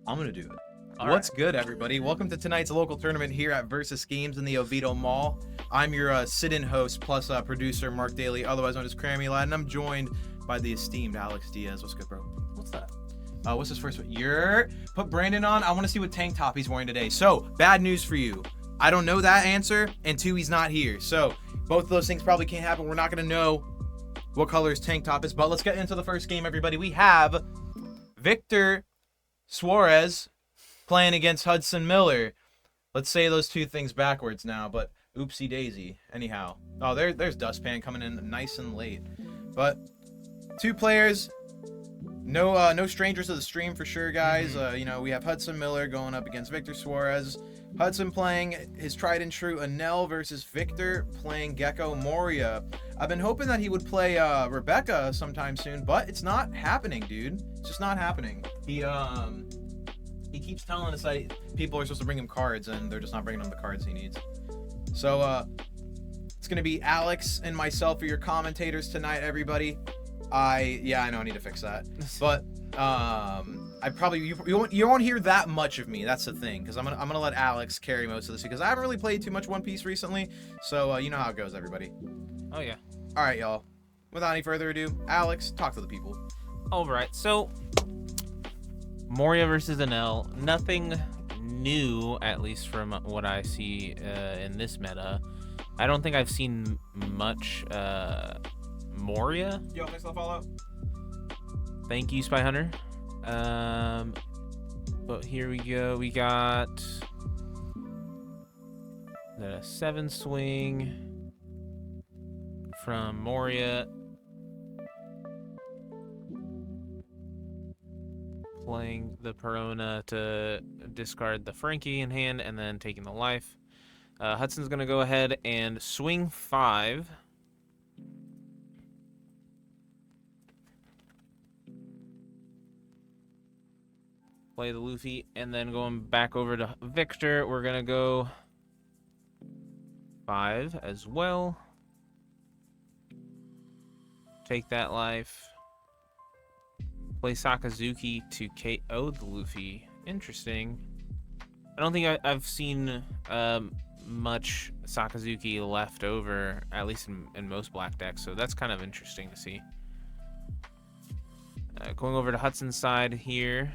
I'm gonna do it. All What's good, everybody? Welcome to tonight's local tournament here at Versus Games in the Oviedo Mall. I'm your sit-in host plus producer, Marc Daly, otherwise known as cramylad, and I'm joined by the esteemed Alex Diaz. What's good, bro? What's that? What's his first one? Put Brandon on. I want to see what tank top he's wearing today. So, bad news for you. I don't know that answer, and two, he's not here. So, both of those things probably can't happen. We're not going to know what color his tank top is, but let's get into the first game, everybody. We have Victor Suarez playing against Hudson Miller. Let's say those two things backwards now, but oopsie daisy. Anyhow. Oh, there's Dustpan coming in nice and late. But two players, no strangers to the stream for sure, guys. We have Hudson Miller going up against Victor Suarez. Hudson playing his tried and true Enel versus Victor playing Gecko Moria. I've been hoping that he would play Rebecca sometime soon, but it's not happening, dude. It's just not happening. He keeps telling us that people are supposed to bring him cards, and they're just not bringing him the cards he needs. So, it's going to be Alex and myself for your commentators tonight, everybody. I know I need to fix that. But, I probably, you won't hear that much of me. That's the thing, because I'm gonna let Alex carry most of this, because I haven't really played too much One Piece recently. So, you know how it goes, everybody. Oh, yeah. All right, y'all. Without any further ado, Alex, talk to the people. All right. So, Moria versus Enel. Nothing new, at least from what I see in this meta. I don't think I've seen much Moria. Yo, thanks for the follow. Thank you, Spy Hunter. But here we go. We got the 7 swing from Moria. Playing the Perona to discard the Frankie in hand and then taking the life. Hudson's going to go ahead and swing 5. Play the Luffy, and then going back over to Victor, we're going to go 5 as well. Take that life. Play Sakazuki to KO the Luffy. Interesting. I don't think I've seen much Sakazuki left over, at least in most black decks, so that's kind of interesting to see. Going over to Hudson's side here.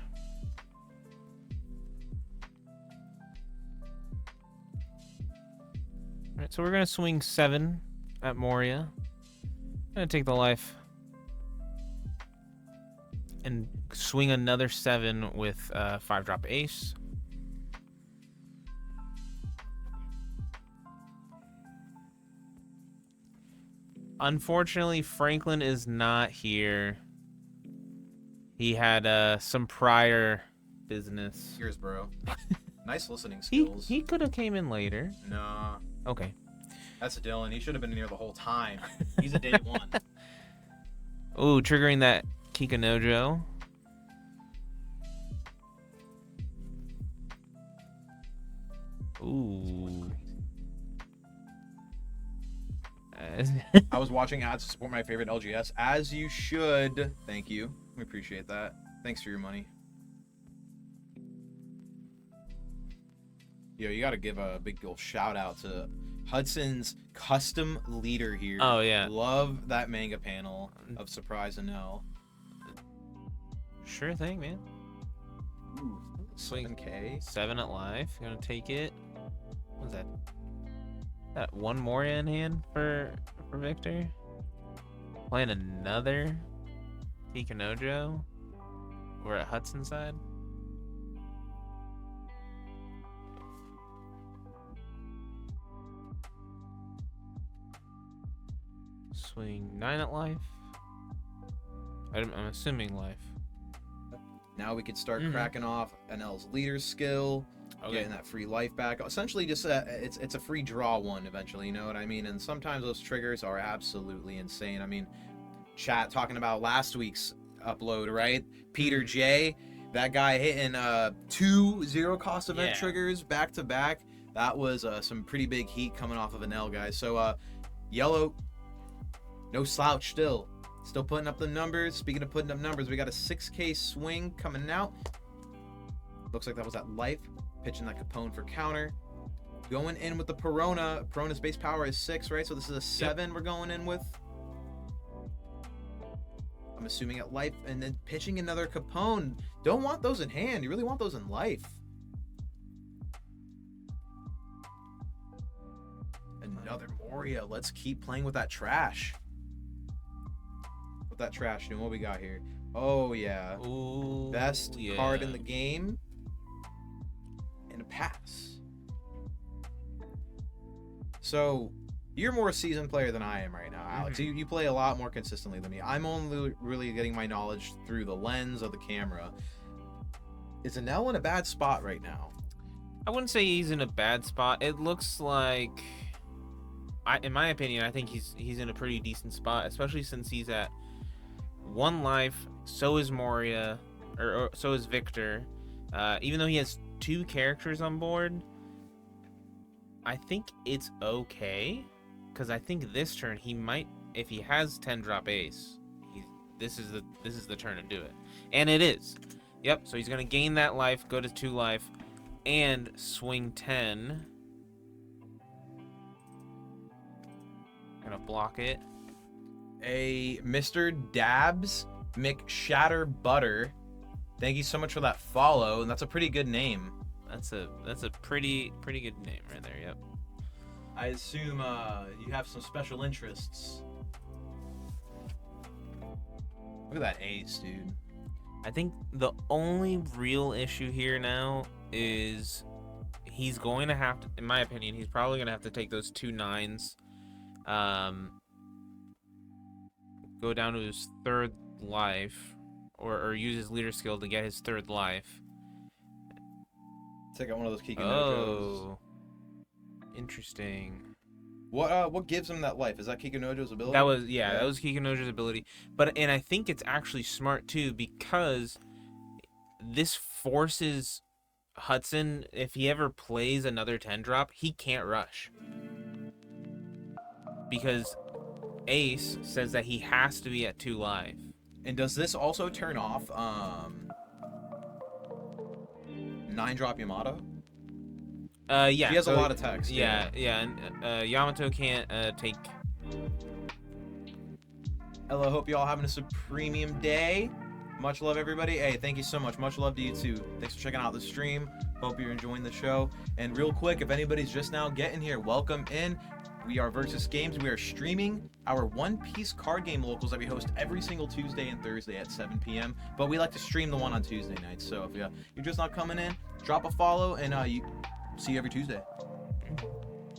Alright, so we're going to swing 7 at Moria. Going to take the life. And swing another 7 with 5-drop ace. Unfortunately, Franklin is not here. He had some prior business. Cheers, bro. Nice listening skills. He could have came in later. Nah. Okay. That's a Dylan. He should have been in here the whole time. He's a day one. Ooh, triggering that Kikanojo. Ooh. I was watching ads to support my favorite LGS, as you should. Thank you. We appreciate that. Thanks for your money. Yo, you gotta give a big old shout out to Hudson's custom leader here. Oh, yeah. Love that manga panel of Surprise Enel. Sure thing, man. Ooh, Swing 7K. 7 at life. Gonna take it. What's that? That 1 Moria in hand for Victor. Playing another Kikanojo. We're at Hudson's side. Swing 9 at life. I'm assuming life. Now we could start cracking off Enel's leader skill, getting that free life back. Essentially, just it's a free draw one eventually. You know what I mean? And sometimes those triggers are absolutely insane. I mean, chat talking about last week's upload, right? Peter J, that guy hitting 2 0-cost event triggers back to back. That was some pretty big heat coming off of Enel, guys. So yellow, no slouch still. Still putting up the numbers. Speaking of putting up numbers, we got a 6K swing coming out. Looks like that was that life. Pitching that Capone for counter. Going in with the Perona. Perona's base power is 6, right? So this is a 7 we're going in with. I'm assuming at life. And then pitching another Capone. Don't want those in hand. You really want those in life. Another Moria. Let's keep playing with that trash. With that trash. And what we got here? Oh, yeah. Ooh, Best yeah. card in the game. And a pass. So, you're more seasoned player than I am right now, Alex. You play a lot more consistently than me. I'm only really getting my knowledge through the lens of the camera. Is Enel in a bad spot right now? I wouldn't say he's in a bad spot. It looks like, in my opinion, I think he's in a pretty decent spot, especially since he's at 1 life. So is Moria, or so is Victor. Even though he has 2 characters on board, I think it's okay, because I think this turn he might, if he has 10 drop ace, this is the turn to do it, and it is. Yep. So he's gonna gain that life, go to 2 life, and swing 10. Gonna block it. A Mr. Dabs McShatter Butter. Thank you so much for that follow, and that's a pretty good name. That's a pretty good name right there. Yep. I assume you have some special interests. Look at that ace, dude. I think the only real issue here now is he's going to have to, in my opinion, he's probably going to have to take those 2 9s, go down to his 3rd life, or use his leader skill to get his 3rd life. Take out one of those Kiki Oh, interesting. What gives him that life? Is that Kikunojo's ability? That was that was Kikunojo's ability. And I think it's actually smart too, because this forces Hudson, if he ever plays another 10 drop, he can't rush. Because Ace says that he has to be at 2 life. And does this also turn off 9 drop Yamato? Yeah. He has a lot of text. Yeah. And Yamato can't take. Hello, hope you all having a supremium day. Much love, everybody. Hey, thank you so much. Much love to you too. Thanks for checking out the stream. Hope you're enjoying the show. And real quick, if anybody's just now getting here, welcome in. We are Versus Games. We are streaming our One Piece card game locals that we host every single Tuesday and Thursday at 7 p.m. But we like to stream the one on Tuesday nights. So if you're just not coming in, drop a follow, and see you every Tuesday.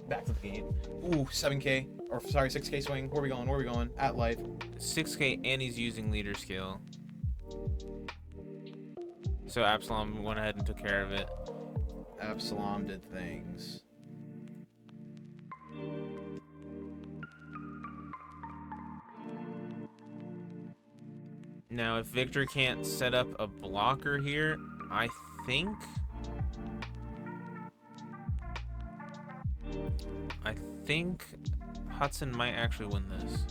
Back to the game. Ooh, 7K. Or, sorry, 6K swing. Where are we going? Where are we going? At life. 6K, and he's using leader skill. So Absalom went ahead and took care of it. Absalom did things. Now, if Victor can't set up a blocker here, I think Hudson might actually win this.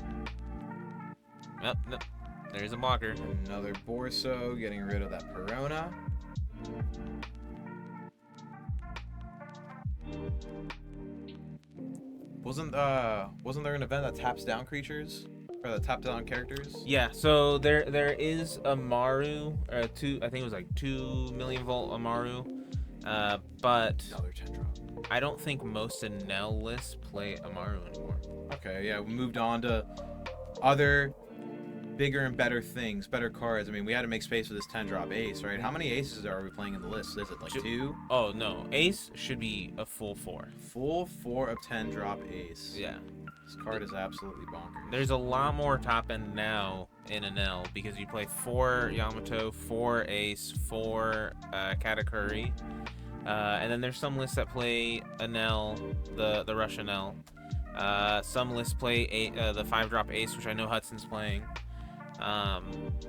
Oh, no, there's a blocker. Another Borso, getting rid of that Perona. Wasn't there an event that taps down creatures? Or that taps down characters? Yeah, so there is a Maru, I think it was like 2 million volt Amaru, but Another 10 drop. I don't think most Enel lists play Amaru anymore. Okay, yeah, we moved on to other bigger and better things, better cards. I mean, we had to make space for this 10 drop ace, right? How many aces are we playing in the list? Is it like 2? Oh no, ace should be a full 4. Full 4 of 10 drop ace. Yeah. This card is absolutely bonkers. There's a lot more top end now in Enel because you play 4 Yamato, 4 Ace, 4 Katakuri, and then there's some lists that play Enel, the Russian Enel. Some lists play the 5-drop Ace, which I know Hudson's playing.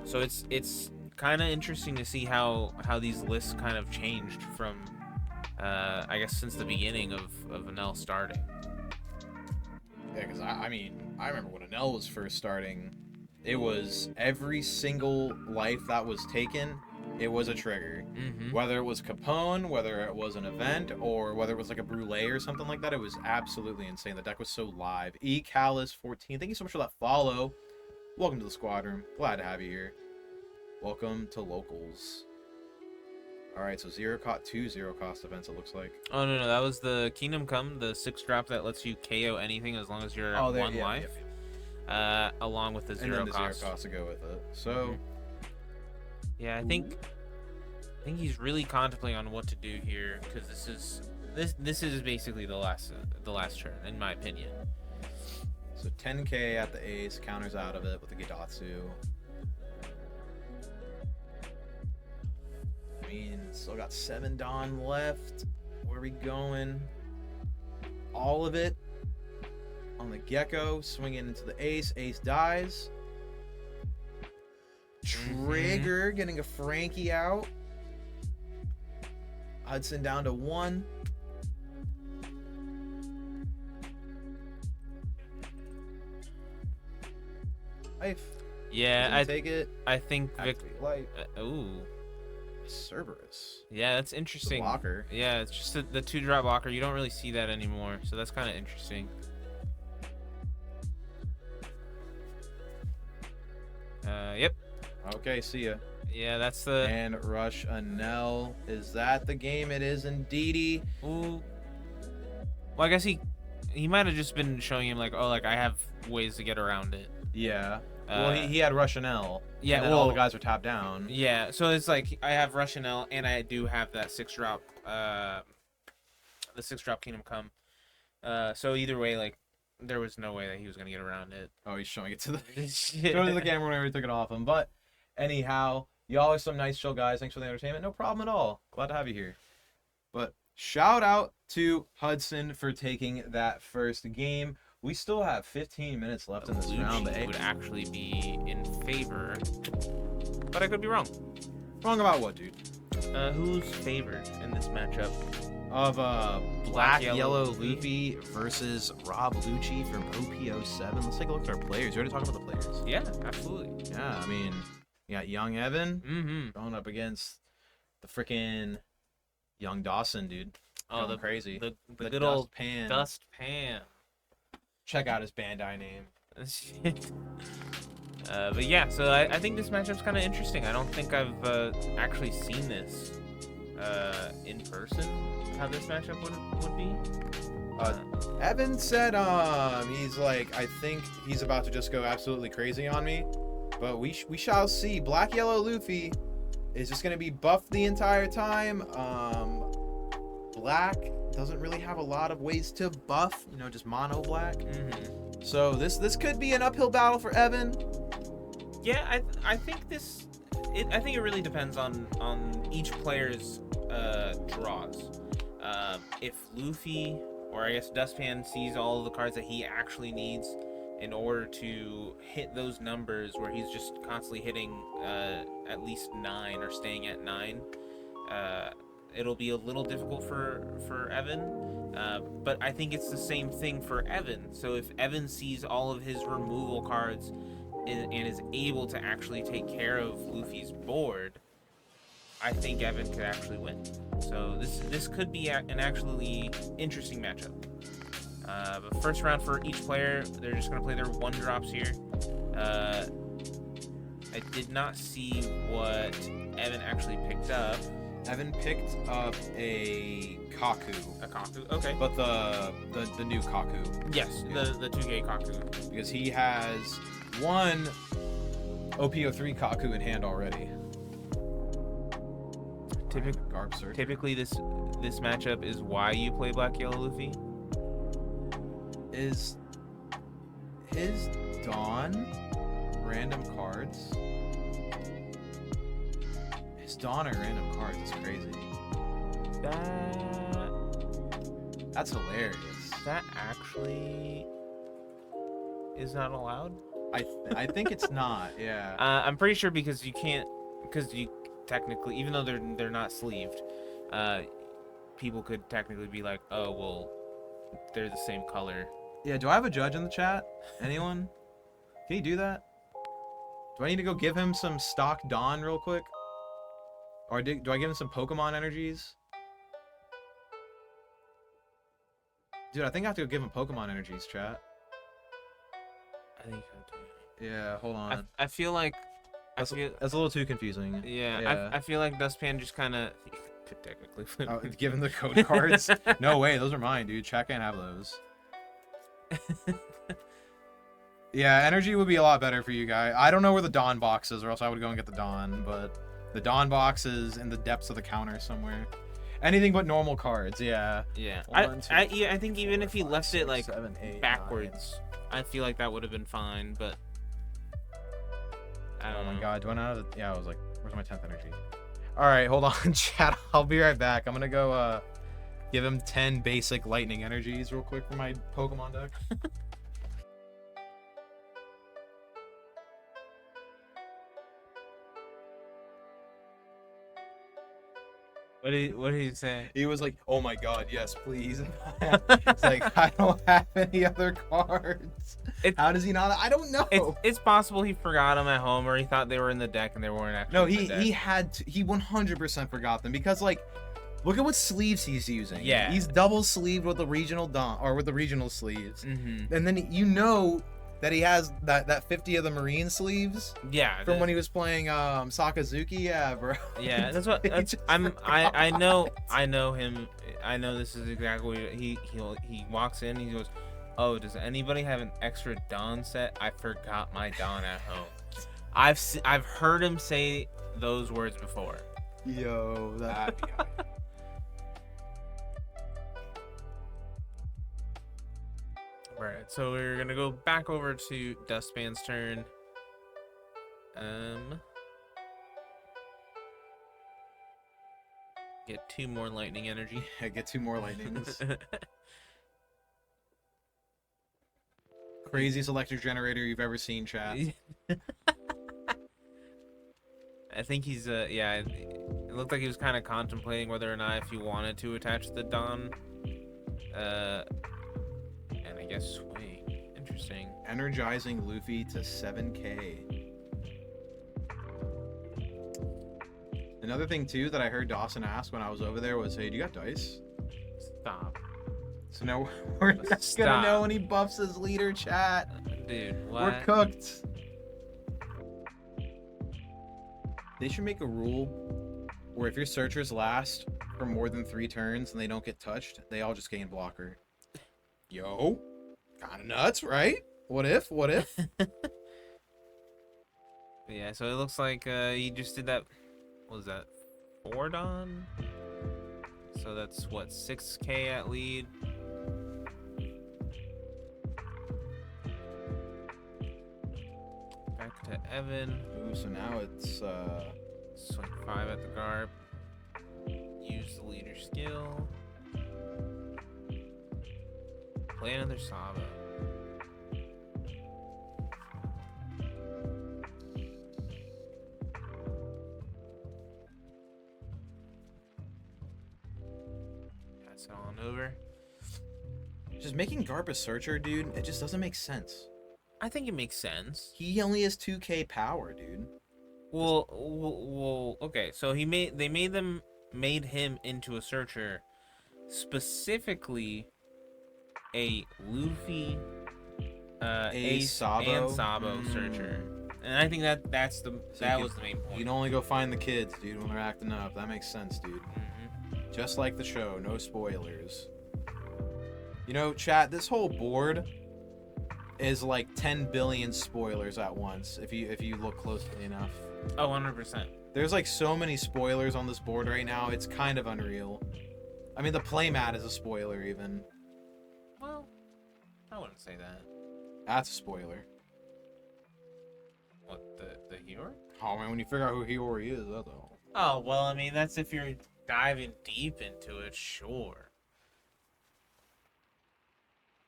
So it's kind of interesting to see how these lists kind of changed from, I guess, since the beginning of Enel starting. Yeah, because I mean, I remember when Enel was first starting, it was every single life that was taken it was a trigger. Mm-hmm. Whether it was Capone, whether it was an event, or whether it was like a Brûlée or something like that, it was absolutely insane. The deck was so live. Callus14, thank you so much for that follow. Welcome to the squad room. Glad to have you here. Welcome to locals. Alright, so 2 0 cost events, it looks like. Oh, no, that was the Kingdom Come, the 6-drop that lets you KO anything as long as you're at 1 life. Along with the 0 and then the cost. 0 cost to go with it. So, yeah, I think he's really contemplating on what to do here, because this is basically the last turn, in my opinion. So 10k at the ace, counters out of it with the Gidatsu. I mean, still got 7 Dawn left. Where are we going? All of it on the Gecko, swinging into the ace. Ace dies. Trigger getting a Frankie out. Hudson down to 1. Life. Yeah, I take it. I think Activate light. Ooh. Cerberus. Yeah, that's interesting. Blocker. Yeah, it's just the 2-drop blocker. You don't really see that anymore, so that's kind of interesting. Yep. Okay, see ya. Yeah, that's the. And rush Enel. Is that the game? It is indeedy. Ooh. Well, I guess he might have just been showing him like, oh, like I have ways to get around it. Yeah. Well, he had rush Enel. Yeah. And then all the guys were tapped down. Yeah. So it's like I have rush Enel, and I do have that 6-drop. The 6-drop Kingdom Come. So either way, like, there was no way that he was gonna get around it. Oh, he's showing it to the showing it to the camera whenever he took it off him. But anyhow, y'all are some nice chill guys. Thanks for the entertainment. No problem at all. Glad to have you here. But shout out to Hudson for taking that first game. We still have 15 minutes left in this round. Lucci would actually be in favor, but I could be wrong. Wrong about what, dude? Who's favored in this matchup? Of Black Yellow Luffy versus Rob Lucci from OP07. Let's take a look at our players. You already talking about the players? Yeah, absolutely. Yeah, I mean, you got Young Evan going up against the freaking Young Dawson, dude. Oh, the crazy. The good old Pan. Dustpan. Check out his Bandai name. But yeah, so I think this matchup's kind of interesting. I don't think I've actually seen this in person, how this matchup would be. Evan said he's like, I think he's about to just go absolutely crazy on me, but we shall see. Black Yellow Luffy is just going to be buffed the entire time. Black doesn't really have a lot of ways to buff, you know, just mono black. So this could be an uphill battle for Evan. Yeah, I think I think it really depends on each player's draws. If Luffy, or I guess Dustpan, sees all of the cards that he actually needs in order to hit those numbers where he's just constantly hitting at least 9 or staying at 9, it'll be a little difficult for Evan. But I think it's the same thing for Evan. So if Evan sees all of his removal cards and is able to actually take care of Luffy's board, I think Evan could actually win. So this could be an actually interesting matchup. But first round for each player, they're just going to play their 1-drops here. I did not see what Evan actually picked up. Evan picked up a Kaku. A Kaku, okay. But the new Kaku. Yes, Yeah. the 2K Kaku. Because he has one OP03 Kaku in hand already. Typically this matchup is why you play Black Yellow Luffy. Is his Dawn random cards? His Dawn are random cards. It's crazy. That's hilarious. That actually is not allowed. I think it's not. Yeah. I'm pretty sure because you technically, even though they're not sleeved, people could technically be like, oh well, they're the same color. Yeah. Do I have a judge in the chat? Anyone? Can you do that? Do I need to go give him some stock Dawn real quick? Or do I give him some Pokemon energies? Dude, I think I have to give him Pokemon energies, chat. I think so too. Yeah, hold on. I feel like That's a little too confusing. yeah. I feel like Dustpan just kind of technically. Oh, give him the code cards? No way, those are mine, dude. Chat can't have those. Yeah, energy would be a lot better for you guys. I don't know where the Dawn box is, or else I would go and get the Dawn, but the Dawn box is in the depths of the counter somewhere. Anything but normal cards, yeah. Yeah. One, two, I think even if he five, left it six, like 7, 8, backwards, 9. I feel like that would have been fine, but I don't know. Oh my god, do I not have the... Yeah, I was like, where's my 10th energy? Alright, hold on, chat. I'll be right back. I'm gonna go, give him 10 basic lightning energies real quick for my Pokemon deck. What did he say? He was like, oh my god, yes, please. It's like, I don't have any other cards. How does he not? I don't know. It's possible he forgot them at home, or he thought they were in the deck and they weren't actually. No, in the deck. he 100% forgot them, because like, look at what sleeves he's using. Yeah. He's double sleeved with the regional with the regional sleeves. Mm-hmm. And then you know that he has that 50 of the marine sleeves. Yeah. From when he was playing Sakazuki. Yeah, bro. Yeah, that's what I know him. I know this is exactly what he walks in, he goes, "Oh, does anybody have an extra Dawn set? I forgot my Dawn at home." I've heard him say those words before. Yo, that Right, so we're gonna go back over to Dustpan's turn. Get 2 more lightning energy. I get 2 more lightnings. Craziest electric generator you've ever seen, chat. I think he's yeah. It looked like he was kind of contemplating whether or not if he wanted to attach the Dawn. And I guess swing. Interesting. Energizing Luffy to 7k. Another thing too that I heard Dawson ask when I was over there was, "Hey, do you got dice?" Stop. So now we're just gonna know when he buffs his leader, chat. Dude, what? We're cooked. They should make a rule where if your searchers last for more than 3 turns and they don't get touched, they all just gain blocker. Yo, kind of nuts, right? What if? What if? Yeah, so it looks like he just did that. What was that? 4 Dawn? So that's what, 6k at lead? Back to Evan. Ooh, so now it's Swing 5 at the Garp. Use the leader skill. Play another Saba. Pass it on over. just making Garp a searcher, dude. It just doesn't make sense. I think it makes sense. He only has 2k power, dude. Well, okay. So they made him into a searcher, specifically a Luffy, Ace, and Sabo searcher, and I think that was the main point. You can only go find the kids, dude, when they're acting up. That makes sense, dude. Mm-hmm. Just like the show, no spoilers. You know, chat, this whole board is like 10 billion spoilers at once if you look closely enough. Oh, 100%. There's like so many spoilers on this board right now, it's kind of unreal. I mean, the playmat is a spoiler even. Well, I wouldn't say that. That's a spoiler. What, the Hiyori? Oh man, when you figure out who Hiyori is, that's all. Oh, well, I mean, that's if you're diving deep into it, sure.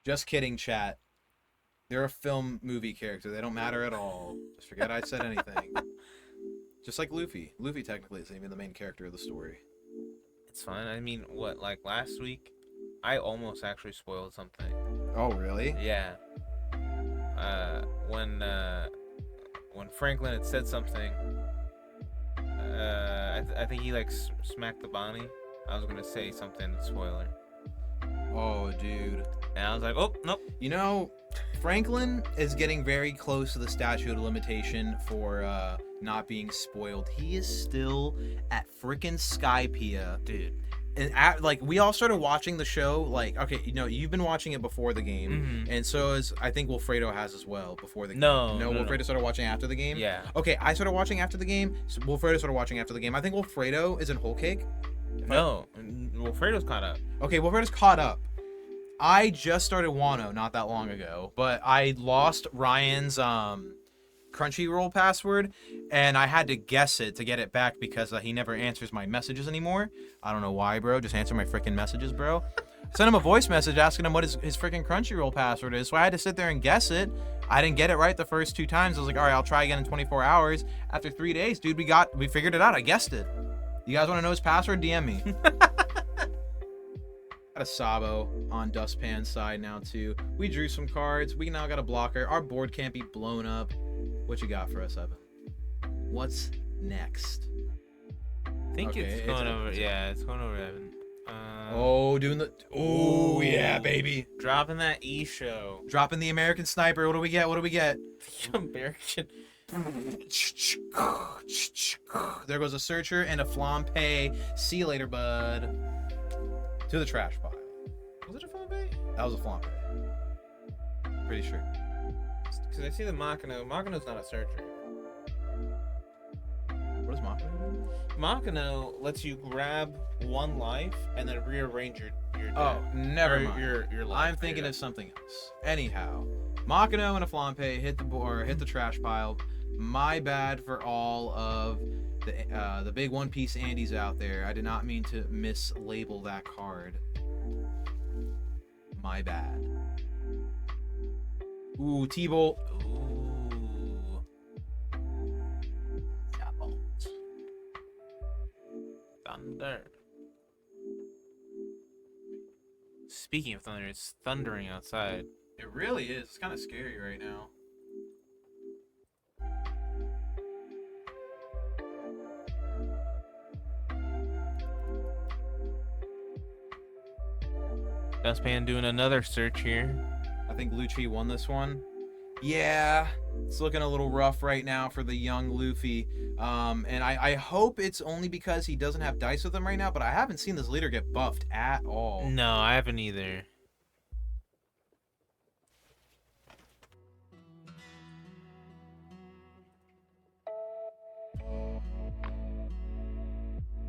Just kidding, chat. They're a film movie character. They don't matter at all. Just forget I said anything. Just like Luffy. Luffy technically is even the main character of the story. It's fine. I mean, what, like last week, I almost actually spoiled something. Oh, really? Yeah. When Franklin had said something, I I think he like smacked the Bonnie. I was gonna say something spoiler. Oh, dude. And I was like, oh nope. You know, Franklin is getting very close to the statute of limitation for not being spoiled. He is still at freaking Skypiea, Dude. And like we all started watching the show. Like, okay, you know, you've been watching it before the game, and so is I think Wilfredo has as well before the game. No, Wilfredo started watching after the game. Yeah. Okay, I started watching after the game. So Wilfredo started watching after the game. I think Wilfredo is in Whole Cake. No, Wilfredo's caught up. Okay, Wilfredo's caught up. I just started Wano not that long ago, but I lost Ryan's Crunchyroll password, and I had to guess it to get it back because he never answers my messages anymore. I don't know why, bro. Just answer my freaking messages, bro. Sent him a voice message asking him what his freaking Crunchyroll password is, so I had to sit there and guess it. I didn't get it right the first 2 times. I was like, all right, I'll try again in 24 hours. After 3 days, dude, we figured it out. I guessed it. You guys want to know his password? DM me. Got a Sabo on Dustpan's side now too. We drew some cards. We now got a blocker. Our board can't be blown up. What you got for us, Evan? What's next? I think it's going over. Yeah, it's going over Evan. Oh, doing the. Oh yeah, baby. Dropping that E show. Dropping the American Sniper. What do we get? What do we get? The American. There goes a Searcher and a Flampe. See you later, bud. To the trash pile. Was it a Flampe? That was a Flampe. Pretty sure. Because I see the Makino. Makino's not a Searcher. What is Makino do? Makino lets you grab 1 life and then rearrange your deck. Oh, never mind. Your life. I'm thinking of something else. Anyhow, Makino and a Flampe hit the board, hit the trash pile. My bad for all of the big One Piece Andes out there. I did not mean to mislabel that card. My bad. Ooh, T-Bolt. Ooh. T-Bolt. Thunder. Speaking of thunder, it's thundering outside. It really is. It's kind of scary right now. Dustpan doing another search here. I think Lucci won this one. Yeah, it's looking a little rough right now for the young Luffy. And I hope it's only because he doesn't have dice with him right now, but I haven't seen this leader get buffed at all. No, I haven't either.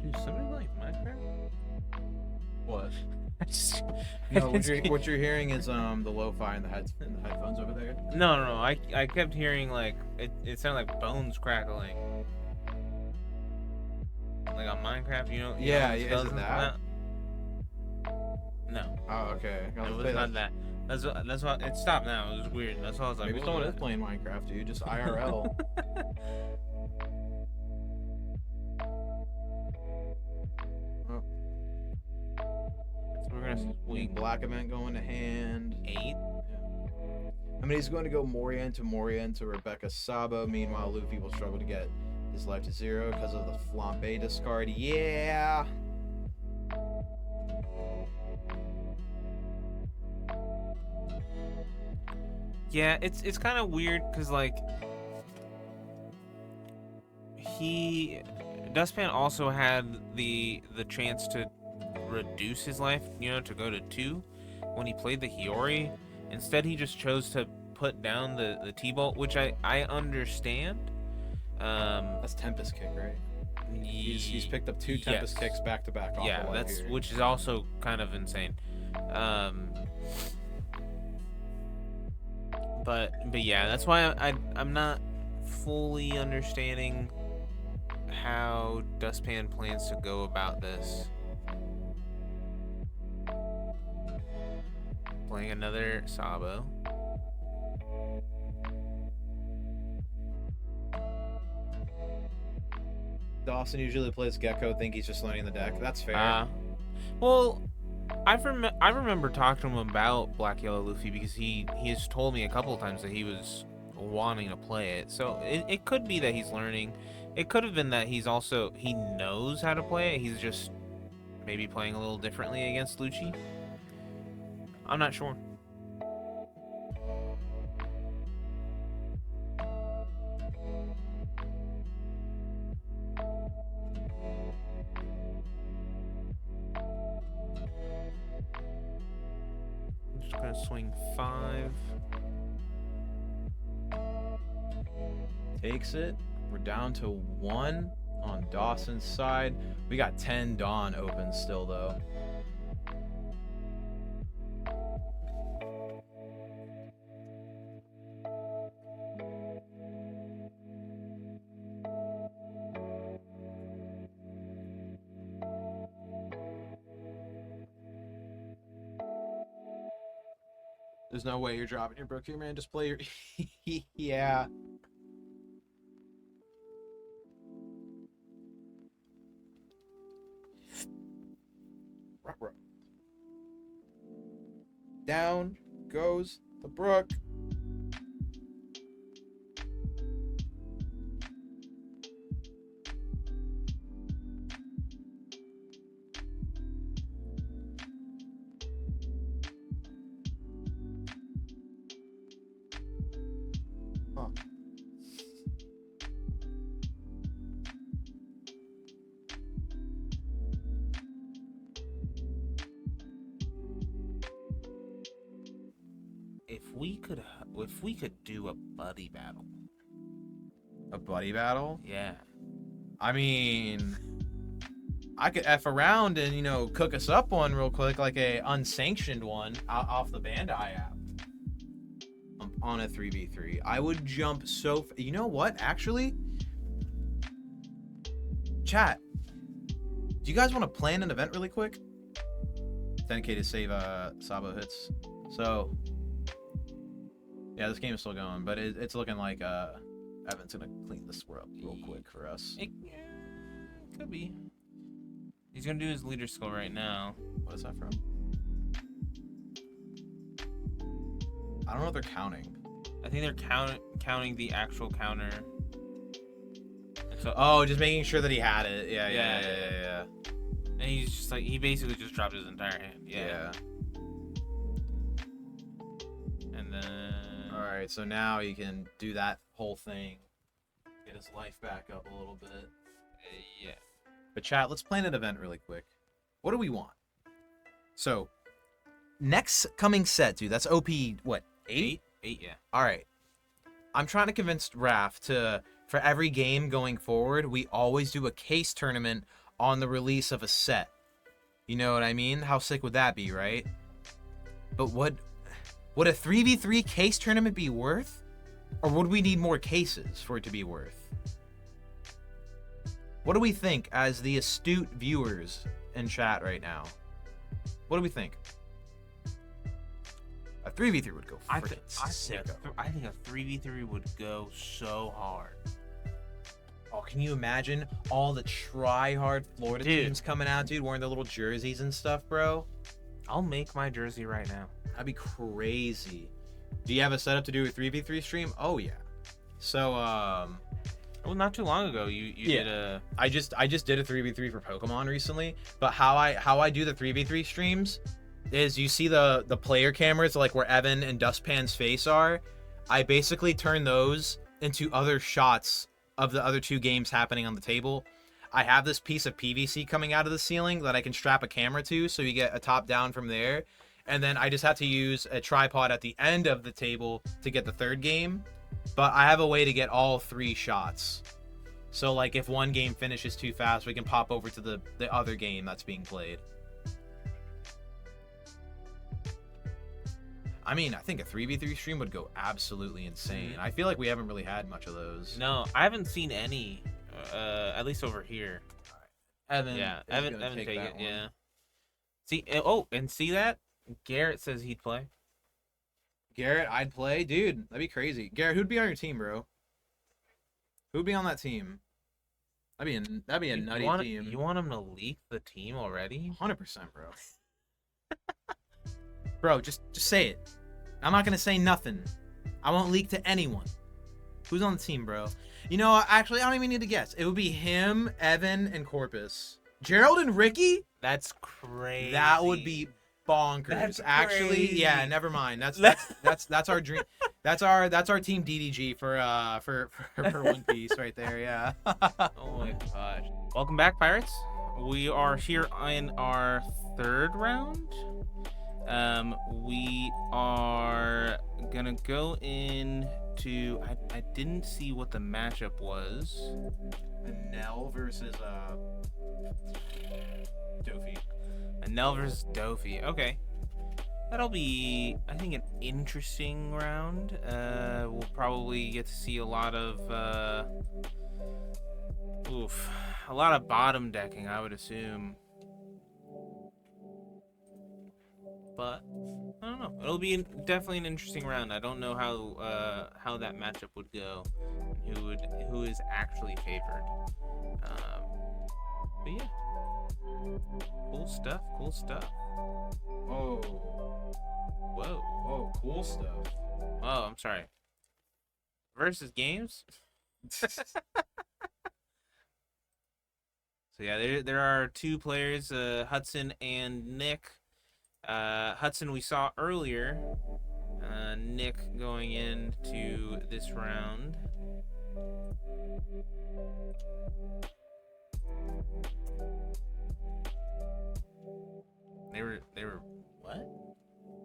Dude, somebody like Minecraft? What? I just... No, what you're hearing is the lo-fi in the headphones over there. No. I kept hearing like it sounded like bones crackling. Like on Minecraft, you know? Yeah, is it that? No. Oh, okay. It was not that. That's why it stopped now. It was weird. That's why I was like, maybe someone is playing Minecraft, dude. Just IRL. We're gonna swing Black event going to hand. 8. Yeah. I mean, he's going to go Moria into Rebecca Sabo. Meanwhile, Luffy will struggle to get his life to 0 because of the Flambe discard. Yeah. Yeah, it's kind of weird because like Dustpan also had the chance to reduce his life, you know, to go to 2 when he played the Hiyori. Instead, he just chose to put down the T-Bolt, which I understand. That's Tempest Kick, right? He's picked up 2 Tempest Kicks back to back. Yeah, that's here. Which is also kind of insane. But yeah, that's why I'm not fully understanding how Dustpan plans to go about this. Playing another Sabo. Dawson usually plays Gecko. Think he's just learning the deck. That's fair. Well, I remember talking to him about Black Yellow Luffy because he has told me a couple of times that he was wanting to play it. So it could be that he's learning. It could have been that he knows how to play it. He's just maybe playing a little differently against Lucci. I'm not sure. I'm just gonna swing 5. Takes it. We're down to 1 on Dawson's side. We got 10 Dawn open still, though. There's no way you're dropping your brook here, man. Just play your... yeah. Down goes the brook. Huh. If we could do a buddy battle. A buddy battle? Yeah. I mean, I could F around and, you know, cook us up one real quick, like a unsanctioned one off the Bandai app. On a 3v3. I would jump so... You know what? Actually, chat, do you guys want to plan an event really quick? 10k to save Sabo hits. So, yeah, this game is still going, but it's looking like Evan's gonna clean this up real quick for us. It could be. He's gonna do his leader skill right now. What is that from? I don't know what they're counting. I think they're counting the actual counter. So, oh, just making sure that he had it. Yeah. And he's just like, he basically just dropped his entire hand. Yeah. And then... Alright, so now he can do that whole thing. Get his life back up a little bit. Yeah. But chat, let's plan an event really quick. What do we want? So, next coming set, dude, that's OP, what, 8? 8, yeah. Alright. I'm trying to convince Raph to, for every game going forward, we always do a case tournament on the release of a set. You know what I mean? How sick would that be, right? But would a 3v3 case tournament be worth? Or would we need more cases for it to be worth? What do we think as the astute viewers in chat right now? What do we think? A 3v3 would go freaking sick. I think a 3v3 would go so hard. Oh, can you imagine all the try-hard Florida teams coming out, dude, wearing their little jerseys and stuff, bro? I'll make my jersey right now. That'd be crazy. Do you have a setup to do a 3v3 stream? Oh, yeah. So, well, not too long ago, you did a... I just did a 3v3 for Pokemon recently, but how I do the 3v3 streams is you see the player cameras, like where Evan and Dustpan's face are. I basically turn those into other shots of the other two games happening on the table. I have this piece of PVC coming out of the ceiling that I can strap a camera to, so you get a top down from there. And then I just have to use a tripod at the end of the table to get the third game. But I have a way to get all 3 shots. So like if one game finishes too fast, we can pop over to the other game that's being played. I mean, I think a 3v3 stream would go absolutely insane. I feel like we haven't really had much of those. No, I haven't seen any, at least over here. Evan, Evan take it, yeah. See, oh, and see that? Garrett says he'd play. Garrett, I'd play? Dude, that'd be crazy. Garrett, who'd be on your team, bro? Who'd be on that team? That'd be a nutty team. You want him to leak the team already? 100%, bro. Bro, just say it. I'm not gonna say nothing. I won't leak to anyone. Who's on the team, bro? You know, actually, I don't even need to guess. It would be him, Evan, and Corpus. Gerald and Ricky? That's crazy. That would be bonkers. That's actually, crazy. yeah, never mind. That's our dream. That's our team DDG for One Piece right there. Yeah. Oh my gosh. Welcome back, Pirates. We are here in our third round. We are gonna go into. I didn't see what the matchup was. Enel versus Doffy. Enel versus Doffy. Okay. That'll be, I think, an interesting round. We'll probably get to see a lot of bottom decking, I would assume. But I don't know. It'll be definitely an interesting round. I don't know how that matchup would go, and who is actually favored. But yeah, cool stuff. Cool stuff. Oh. Whoa. Oh, cool stuff. Oh, I'm sorry. Versus games. So yeah, there are two players, Hudson and Nick. Hudson we saw earlier. Nick going into this round. They were what?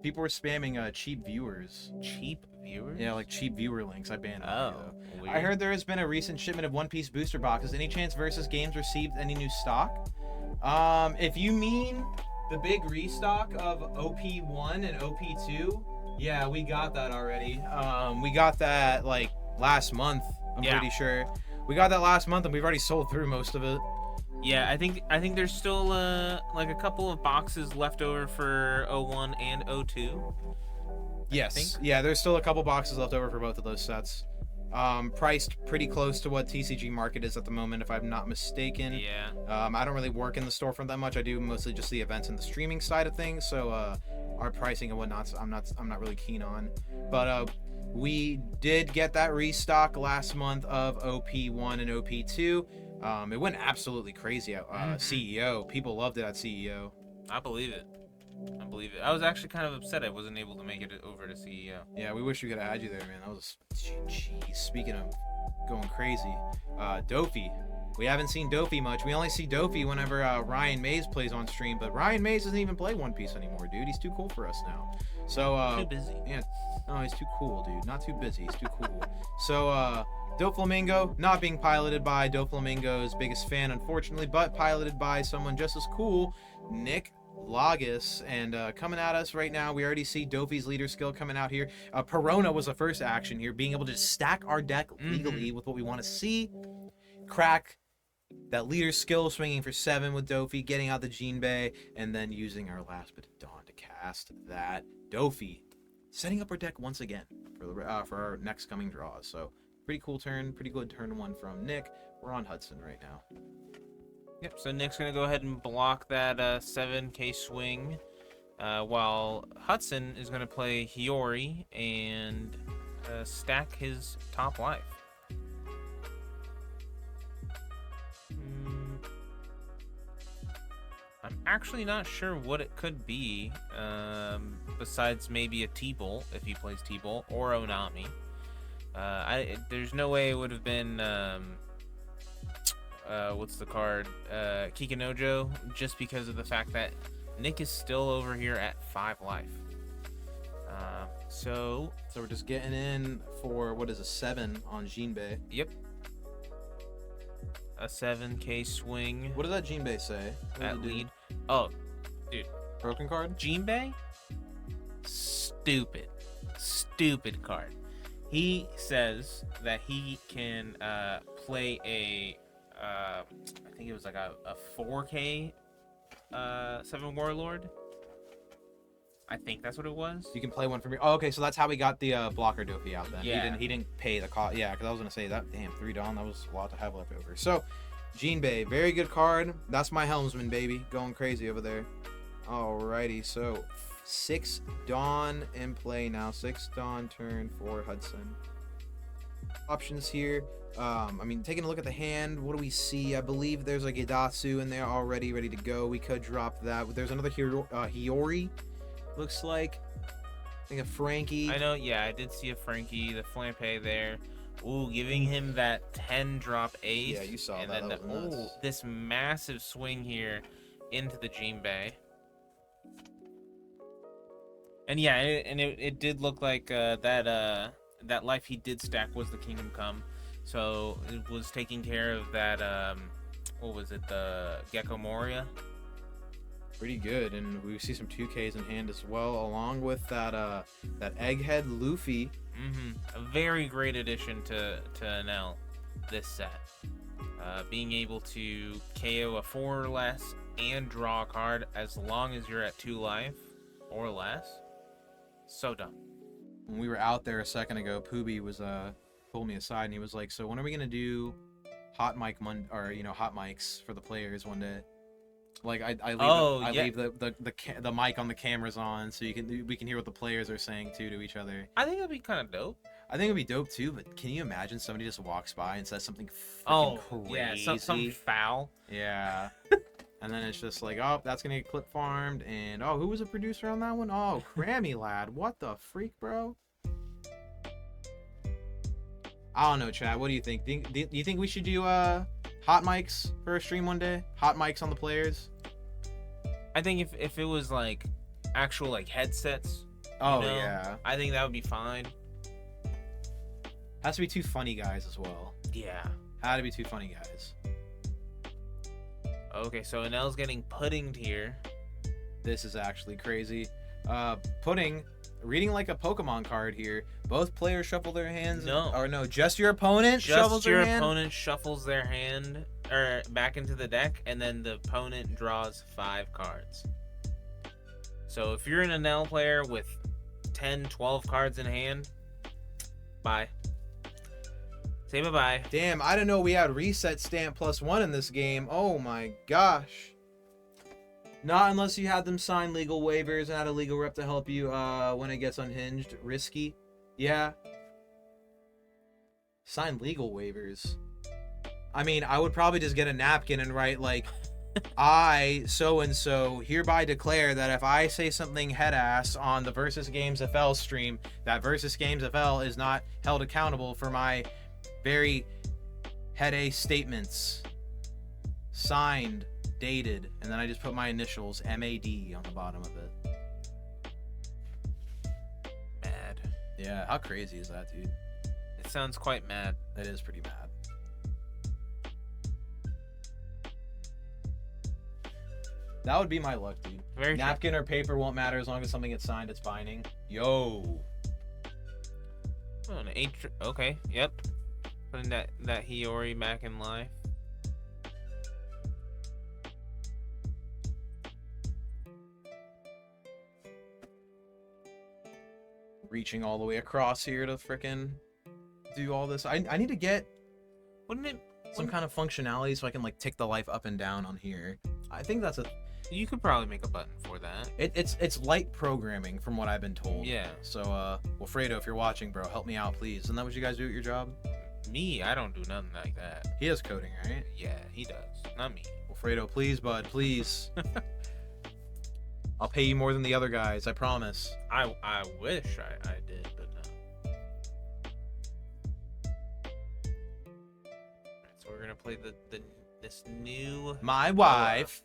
People were spamming cheap viewers. Cheap viewers? Yeah, like cheap viewer links. I banned them. Oh, weird. I heard there has been a recent shipment of One Piece booster boxes. Any chance Versus Games received any new stock? If you mean the big restock of OP1 and OP2, yeah, we got that already. We got that like last month. I'm pretty sure. We got that last month, and we've already sold through most of it. Yeah, I think there's still like a couple of boxes left over for 01 and 02. Yes. Yeah, there's still a couple boxes left over for both of those sets. Priced pretty close to what TCG market is at the moment, if I'm not mistaken. Yeah. I don't really work in the storefront that much. I do mostly just the events and the streaming side of things. So our pricing and whatnot, I'm not really keen on. But we did get that restock last month of OP1 and OP2. It went absolutely crazy at CEO. People loved it at CEO. I believe it. I was actually kind of upset I wasn't able to make it over to CEO. Yeah, we wish we could have had you there, man. That was, jeez. Speaking of going crazy, Doffy. We haven't seen Doffy much. We only see Doffy whenever Ryan Mays plays on stream, but Ryan Mays doesn't even play One Piece anymore, dude. He's too cool for us now. So too busy. Yeah, no, he's too cool, dude. Not too busy. He's too cool. So Doflamingo, not being piloted by Doflamingo's biggest fan, unfortunately, but piloted by someone just as cool, Nick Lagos. And coming at us right now, we already see Doffy's leader skill coming out here. Perona was the first action here, being able to stack our deck legally with what we want to see. Crack that leader skill, swinging for 7 with Doffy, getting out the Jinbei, and then using our last bit of Dawn to cast that Doffy. Setting up our deck once again for our next coming draws. So pretty cool turn, pretty good turn one from Nick. We're on Hudson right now. Yep, so Nick's going to go ahead and block that 7k swing, while Hudson is going to play Hiyori and stack his top life. I'm actually not sure what it could be, besides maybe a T-Bolt, if he plays T-Bolt, or Onami. There's no way it would have been, what's the card? Kikinojo, just because of the fact that Nick is still over here at 5 life. So we're just getting in for, what is a 7 on Jinbei. Yep. A 7k swing. What does that Jinbei say? At lead. Oh, dude. Broken card? Jinbei? Stupid card. He says that he can play a I think it was like a 4k 7 Warlord. I think that's what it was. You can play one from your. Oh, okay, so that's how we got the blocker Doffy out then. Yeah. He didn't pay the cost. Yeah, because I was gonna say that. Damn, 3 Dawn. That was a lot to have left over. So, Jinbei, very good card. That's my helmsman, baby, going crazy over there. Alrighty, so 6 Dawn in play now. 6 Dawn turn for Hudson. options here. I mean, taking a look at the hand, what do we see? I believe there's a Gidatsu in there already, ready to go. We could drop that. There's another Hiyori, looks like. I think a Frankie. I know, yeah, I did see a Frankie, the Flampe there. Ooh, giving him that 10 drop ace. Yeah, you saw and that. Then That was nuts. this massive swing here into the Jinbei. And yeah, it did look like that life he did stack was the Kingdom Come. So it was taking care of that, what was it, the Gecko Moria? Pretty good, and we see some 2Ks in hand as well, along with that Egghead Luffy. A very great addition to Enel this set. Being able to KO a 4 or less and draw a card as long as you're at 2 life or less. So dumb. When we were out there a second ago, Pooby was pulled me aside and he was like, "So when are we gonna do hot mics for the players one day?" Like I leave the mic on the cameras on so we can hear what the players are saying too to each other. I think that'd be kind of dope. I think it'd be dope too, but can you imagine somebody just walks by and says something crazy? Yeah, something foul. Yeah. And then it's just like, oh, that's gonna get clip farmed, and oh, who was a producer on that one? Oh, cramylad. What the freak, bro? I don't know, Chad. What do you think? Do you think we should do hot mics for a stream one day? Hot mics on the players? I think if it was like actual like headsets. Oh yeah. I think that would be fine. Has to be 2 funny guys as well. Yeah. Had to be 2 funny guys. Okay, so Enel's getting puddinged here. This is actually crazy. Pudding, reading like a Pokemon card here. Both players shuffle their hands. No, just your opponent shuffles their hand? Just your opponent shuffles their hand or back into the deck, and then the opponent draws 5 cards. So if you're an Enel player with 10, 12 cards in hand, bye. Say bye-bye. Damn, I didn't know we had reset stamp +1 in this game. Oh my gosh. Not unless you had them sign legal waivers and had a legal rep to help you when it gets unhinged. Risky. Yeah. Sign legal waivers. I mean, I would probably just get a napkin and write like, I, so-and-so, hereby declare that if I say something head-ass on the Versus Games FL stream, that Versus Games FL is not held accountable for my very head-ass statements. Signed, dated, and then I just put my initials, MAD, on the bottom of it. Mad. Yeah, how crazy is that, dude? It sounds quite mad. It is pretty mad. That would be my luck, dude. Very Napkin or paper won't matter as long as something gets signed, it's binding. Yo. Oh, an 8. Okay, yep. Putting that Hiyori back in life. Reaching all the way across here to frickin' do all this. I need to get some kind of functionality so I can like tick the life up and down on here. I think that's you could probably make a button for that. It's light programming from what I've been told. Yeah. So Wilfredo, if you're watching, bro, help me out, please. Isn't that what you guys do at your job? Me, I don't do nothing like that. He does coding, right? Yeah, he does. Not me. Wilfredo, please, bud, please. I'll pay you more than the other guys, I promise. I wish I did, but no. Alright, so we're gonna play this new My wife.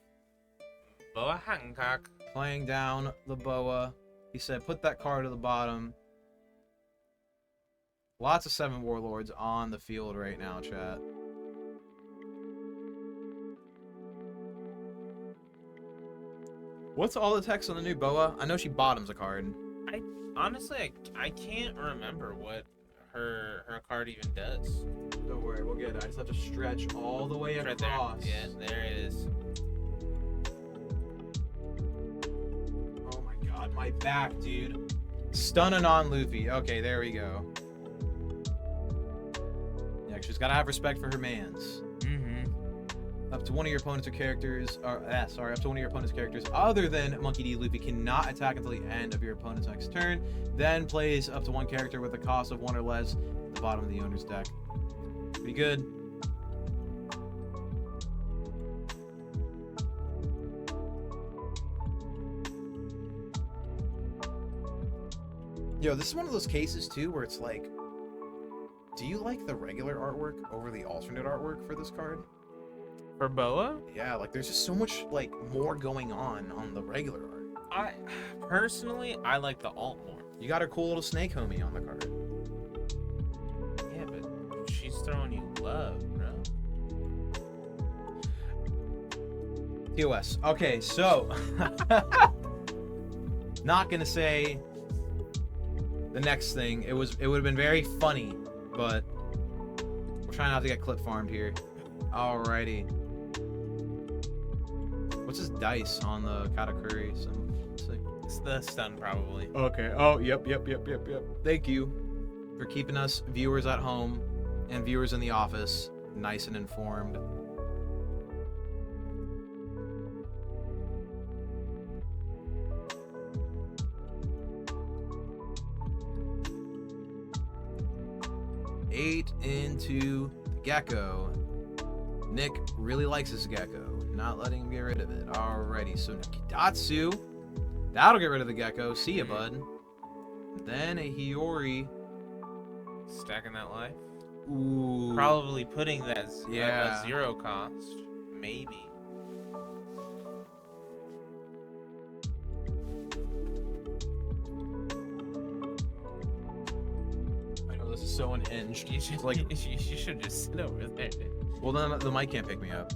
Boa Hancock. Playing down the boa. He said, put that card to the bottom. Lots of 7 warlords on the field right now, chat. What's all the text on the new boa? I know she bottoms a card. Honestly, I can't remember what her card even does. Don't worry, we'll get it. I just have to stretch all the way Right across. there. Yeah, there it is. Oh my god, my back, dude. Stunning on Luffy. Okay, there we go. Yeah, she's gotta have respect for her mans. Up to one of your opponents or characters, up to one of your opponent's characters other than Monkey D. Luffy cannot attack until the end of your opponent's next turn. Then plays up to one character with a cost of 1 or less the bottom of the owner's deck. Pretty good. Yo, this is one of those cases too where it's like, do you like the regular artwork over the alternate artwork for this card? For Boa? Yeah, like there's just so much like more going on the regular art. I personally like the alt more. You got a cool little snake homie on the card. Yeah, but she's throwing you love, bro. TOS. Okay, so not gonna say the next thing. It would have been very funny, but we're trying not to get clip farmed here. Alrighty. What's his dice on the Katakuri? It's the stun, probably. Okay. Oh, yep. Thank you for keeping us viewers at home and viewers in the office nice and informed. Eight into Gecko. Nick really likes his Gecko. Not letting him get rid of it. Alrighty, so Nikitatsu. That'll get rid of the Gecko. See ya, bud. Then a Hiyori. Stacking that life. Ooh. Probably putting that Yeah. at 0 cost. Maybe. I know this is so unhinged. You should you should just sit over there. Well, then the mic can't pick me up.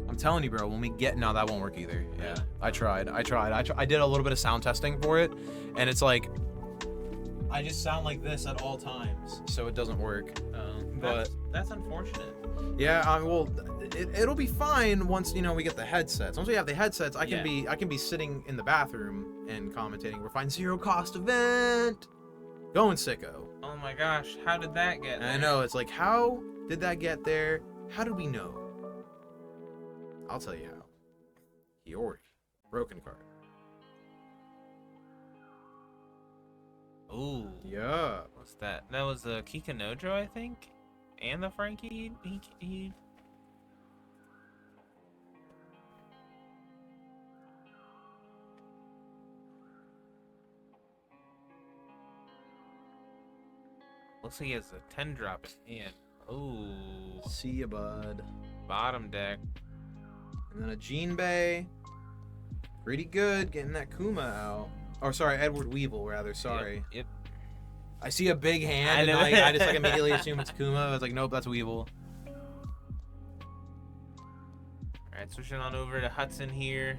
I'm telling you, bro. When we get no, that won't work either. Yeah, I tried. I did a little bit of sound testing for it, and it's like I just sound like this at all times, so it doesn't work. But that's unfortunate. yeah, well, it'll be fine once we get the headsets. Once we have the headsets, I can be sitting in the bathroom and commentating. We're fine. 0 cost event. Going sicko. Oh my gosh, how did that get there? I know. It's like, how did that get there? How did we know? I'll tell you how. Hiyori. Broken card. Ooh. Yeah. What's that? That was the Kikanojo, I think? And the Frankie? He... Looks like he has a 10 drop in hand. Ooh. See ya, bud. Bottom deck. And then a Jinbei. Pretty good getting that Kuma out. Oh, sorry, Edward Weevil, rather. Sorry. Yep. I see a big hand, and I just immediately assume it's Kuma. I was like, nope, that's Weevil. Alright, switching on over to Hudson here.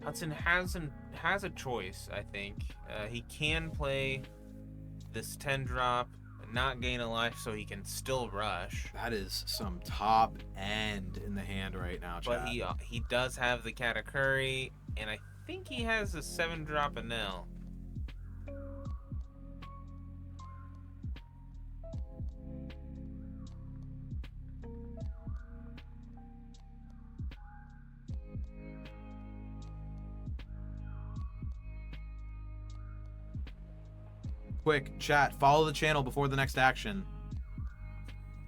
Hudson has a choice, I think. He can play this 10 drop, not gain a life, so he can still rush. That is some top end in the hand right now, chat. But he does have the Katakuri, and I think he has a 7 drop Enel. Quick, chat, follow the channel before the next action.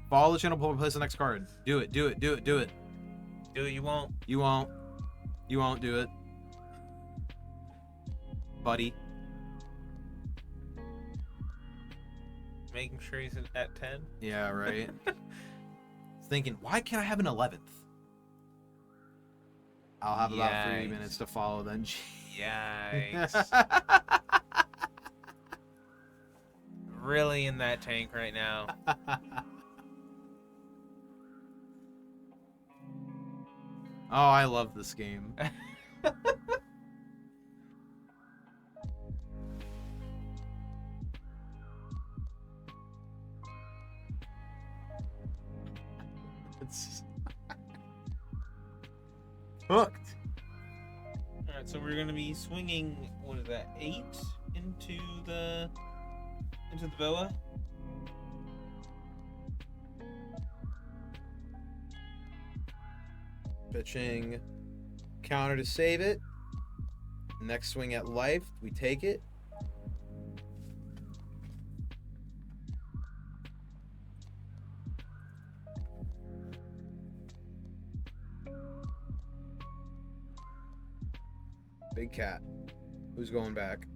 Follow the channel before we place the next card. Do it. Do it, you won't. You won't. You won't do it. Buddy. Making sure he's at 10. Yeah, right. Thinking, why can't I have an 11th? I'll have about 3 minutes to follow then. Yikes. Really in that tank right now. Oh, I love this game. It's hooked. Alright, so we're going to be swinging, what is that, 8 into the boa? Pitching counter to save it. Next swing at life, we take it. Big cat. Who's going back?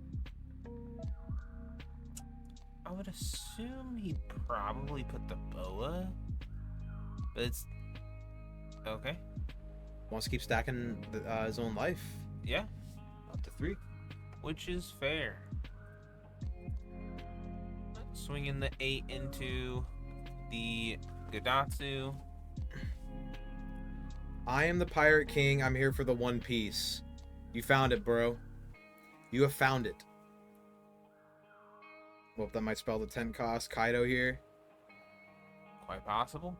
I would assume he'd probably put the boa, but it's okay. Wants to keep stacking his own life. Yeah, Up to 3. which is fair. Swinging the 8 into the Gadatsu. I am the Pirate King. I'm here for the One Piece. You found it, bro. You have found it. Well, that might spell the 10 cost. Kaido here. Quite possible.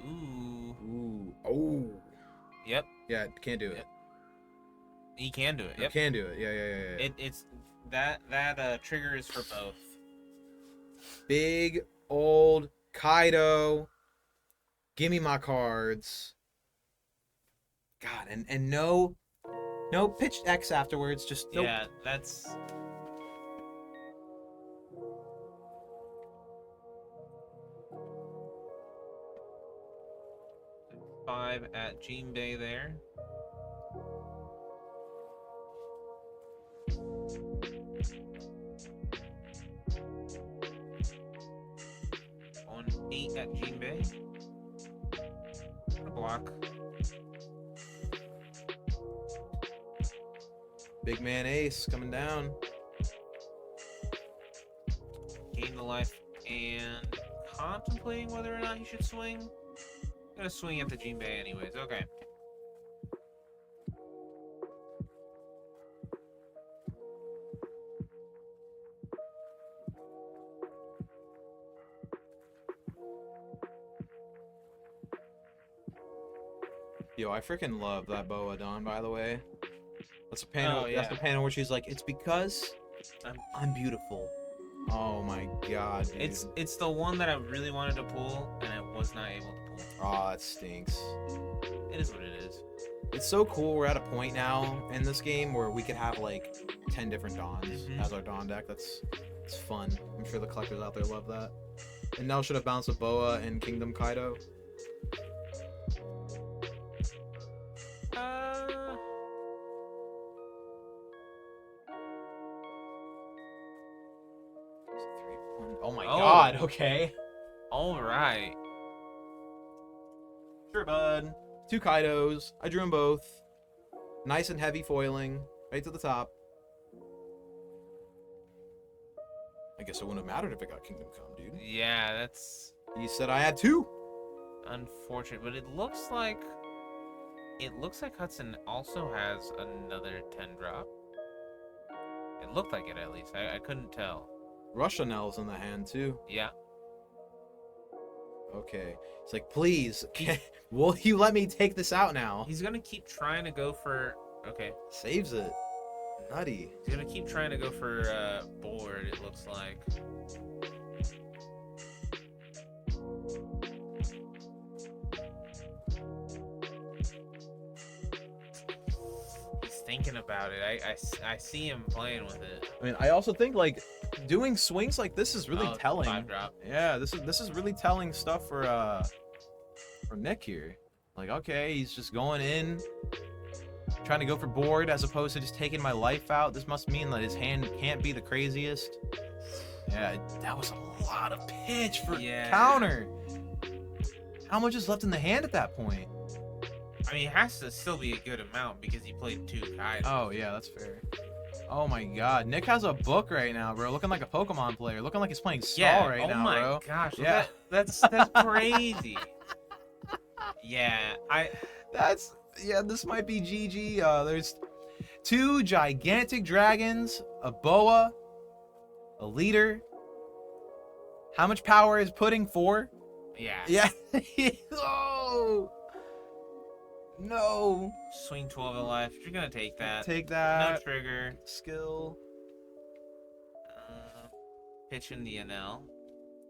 Ooh. Ooh. Oh. Yep. Yeah, can't do it. Yep. He can do it. Yep. Can do it. Yeah. It's that trigger is for both. Big old Kaido. Give me my cards. God, and no pitch X afterwards. Just nope. Yeah, that's. Five at Jinbei there. On 8 at Jinbei. Block. Big man Ace coming down. Gain the life and contemplating whether or not he should swing. Gonna swing at the Jinbei anyways. Okay. Yo, I freaking love that Boa Don, by the way. That's a panel. Oh, yeah. That's the panel where she's like, "It's because I'm beautiful." Oh my god, dude. It's the one that I really wanted to pull and I was not able to pull. Oh, it stinks. It is what it is. It's so cool. We're at a point now in this game where we could have like 10 different Dons Mhm. as our Don deck. It's fun. I'm sure the collectors out there love that. And Nell should have bounced a Boa and Kingdom Kaido. Oh my god, okay. All right. Sure, bud. 2 Kaidos. I drew them both. Nice and heavy foiling. Right to the top. I guess it wouldn't have mattered if it got Kingdom Come, dude. Yeah, that's You said I had 2. unfortunate, but it looks like Hudson also has another 10 drop. It looked like it at least. I couldn't tell. Russia Nell's in the hand, too. Yeah. Okay. It's like, please, will you let me take this out now? He's gonna keep trying to go for. Okay. Saves it. Nutty. He's gonna keep trying to go for board. It looks like. He's thinking about it. I see him playing with it. I mean, I also think, like, doing swings like this is really Oh, telling. 5 drop. Yeah, this is really telling stuff for Nick here. Like, okay, he's just going in, trying to go for board as opposed to just taking my life out. This must mean that his hand can't be the craziest. Yeah, that was a lot of pitch for counter. How much is left in the hand at that point? I mean, it has to still be a good amount because he played 2 Kaidos. Oh, yeah, that's fair. Oh my god, Nick has a book right now, bro. Looking like a Pokemon player. Looking like he's playing Saw right now, bro. Oh my gosh, Yeah. that's crazy. Yeah, this might be GG. There's 2 gigantic dragons, a boa, a leader. How much power is pudding for? Yeah. Yeah. Oh. No. Swing 12 of life. You're gonna take that. Take that. No trigger. Skill. Pitch in the Enel.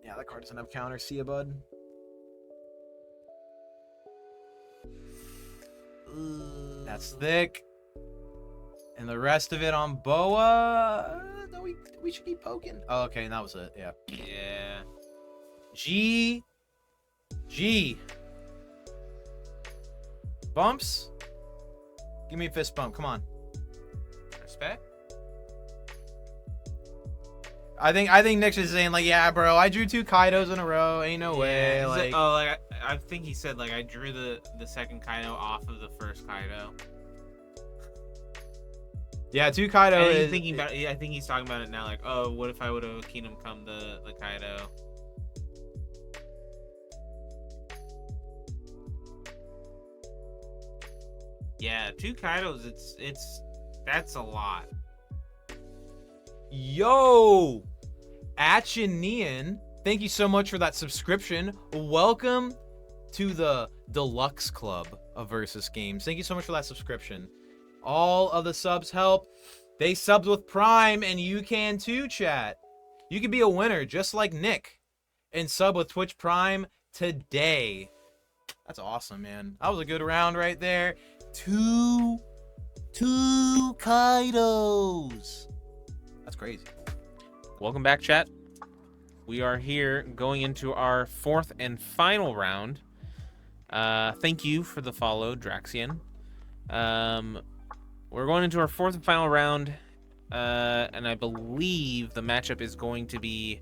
Yeah, that card doesn't have counter. See ya, bud. That's thick. And the rest of it on Boa. No, we should keep poking. Oh, okay, and that was it. Yeah. Yeah. G. Bumps? Give me a fist bump. Come on. Respect. I think Nick's just saying like, yeah, bro, I drew 2 Kaidos in a row. Ain't no way. Like, I think he said like I drew the second Kaido off of the first Kaido. yeah, 2 Kaido. And he's is, thinking about it, I think he's talking about it now. Like, oh, what if I would have Kingdom Come the Kaido? Yeah, 2 Kaidos. That's a lot. Yo, Achinian, thank you so much for that subscription. Welcome to the Deluxe Club of Versus Games. Thank you so much for that subscription. All of the subs help. They subbed with Prime, and you can too, chat. You could be a winner just like Nick and sub with Twitch Prime today. That's awesome, man. That was a good round right there. Two Kaidos. That's crazy. Welcome back, chat. We are here going into our 4th and final round. Thank you for the follow, Draxian. We're going into our 4th and final round, and I believe the matchup is going to be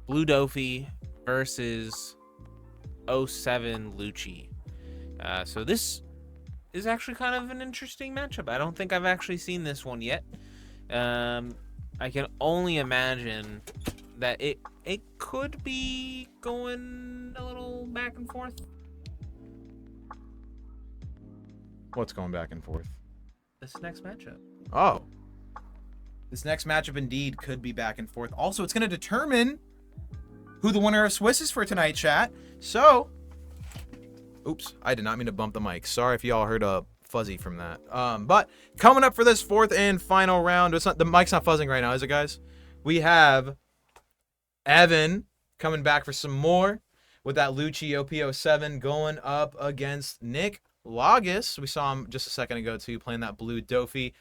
Blue Doffy versus 07 Lucci. So this is actually kind of an interesting matchup. I don't think I've actually seen this one yet. I can only imagine that it could be going a little back and forth. What's going back and forth? This next matchup. Oh. This next matchup indeed could be back and forth. Also, it's going to determine who the winner of Swiss is for tonight, chat. So, oops, I did not mean to bump the mic. Sorry if y'all heard a fuzzy from that. But coming up for this 4th and final round, the mic's not fuzzing right now, is it, guys? We have Evan coming back for some more with that Lucci OP07 going up against Nick Logis. We saw him just a second ago too, playing that blue Doffy.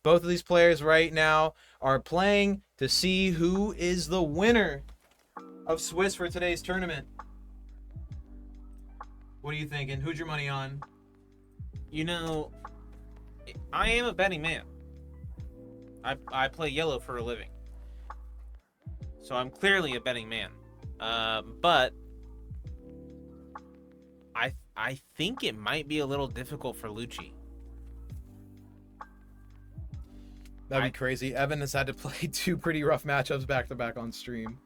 Both of these players right now are playing to see who is the winner of Swiss for today's tournament. What are you thinking? Who's your money on? You know, I am a betting man. I play yellow for a living. So I'm clearly a betting man. But I think it might be a little difficult for Lucci. That'd be crazy. Evan has had to play 2 pretty rough matchups back to back on stream.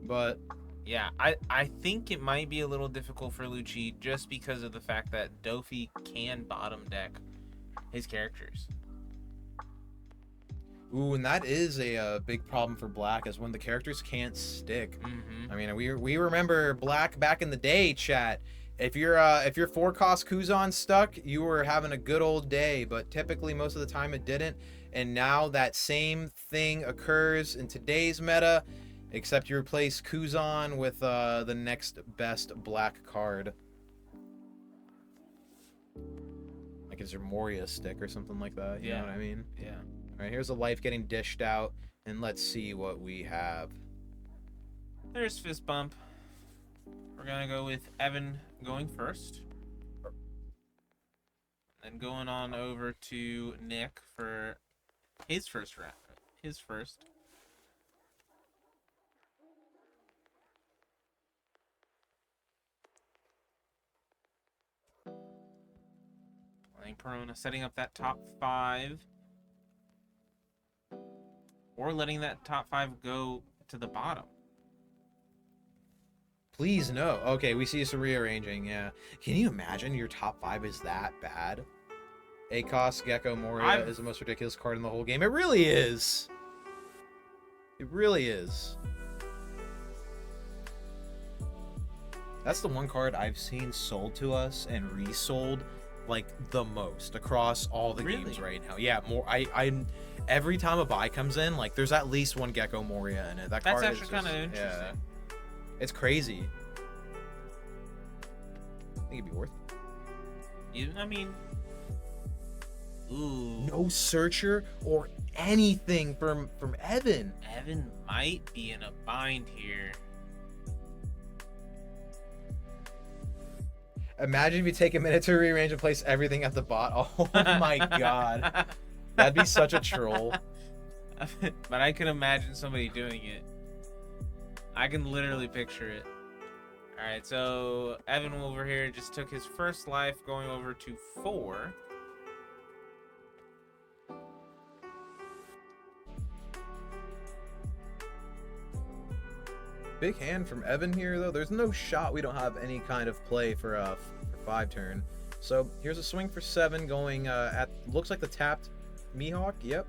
But yeah, I think it might be a little difficult for Lucci just because of the fact that Doffy can bottom deck his characters. Ooh, and that is a big problem for Black, is when the characters can't stick. Mm-hmm. I mean, we remember Black back in the day, chat. If your 4-cost Kuzan stuck, you were having a good old day, but typically most of the time it didn't. And now that same thing occurs in today's meta, except you replace Kuzan with the next best Black card. Like, is your Moria stick or something like that? You know what I mean? Yeah. All right, here's a life getting dished out, and let's see what we have. There's fist bump. We're gonna go with Evan going first. Then going on over to Nick for his first round. His first. Playing Perona, setting up that top 5. Or letting that top 5 go to the bottom. Please no. Okay, we see some rearranging, yeah. Can you imagine your top 5 is that bad? ACOS, Gecko, Moria is the most ridiculous card in the whole game. It really is. It really is. That's the one card I've seen sold to us and resold like the most across all the games right now. Yeah, more. I every time a buy comes in, like there's at least one Gecko Moria in it. That's card actually kind of interesting. Yeah, it's crazy. I think it'd be worth it. I mean, ooh. No searcher or anything from Evan. Evan might be in a bind here. Imagine if you take a minute to rearrange and place everything at the bottom. Oh my god. That'd be such a troll. But I can imagine somebody doing it. I can literally picture it. Alright, so Evan over here just took his first life, going over to 4. Big hand from Evan here, though. There's no shot we don't have any kind of play for 5 turn. So here's a swing for 7 going at, looks like the tapped Mihawk. Yep.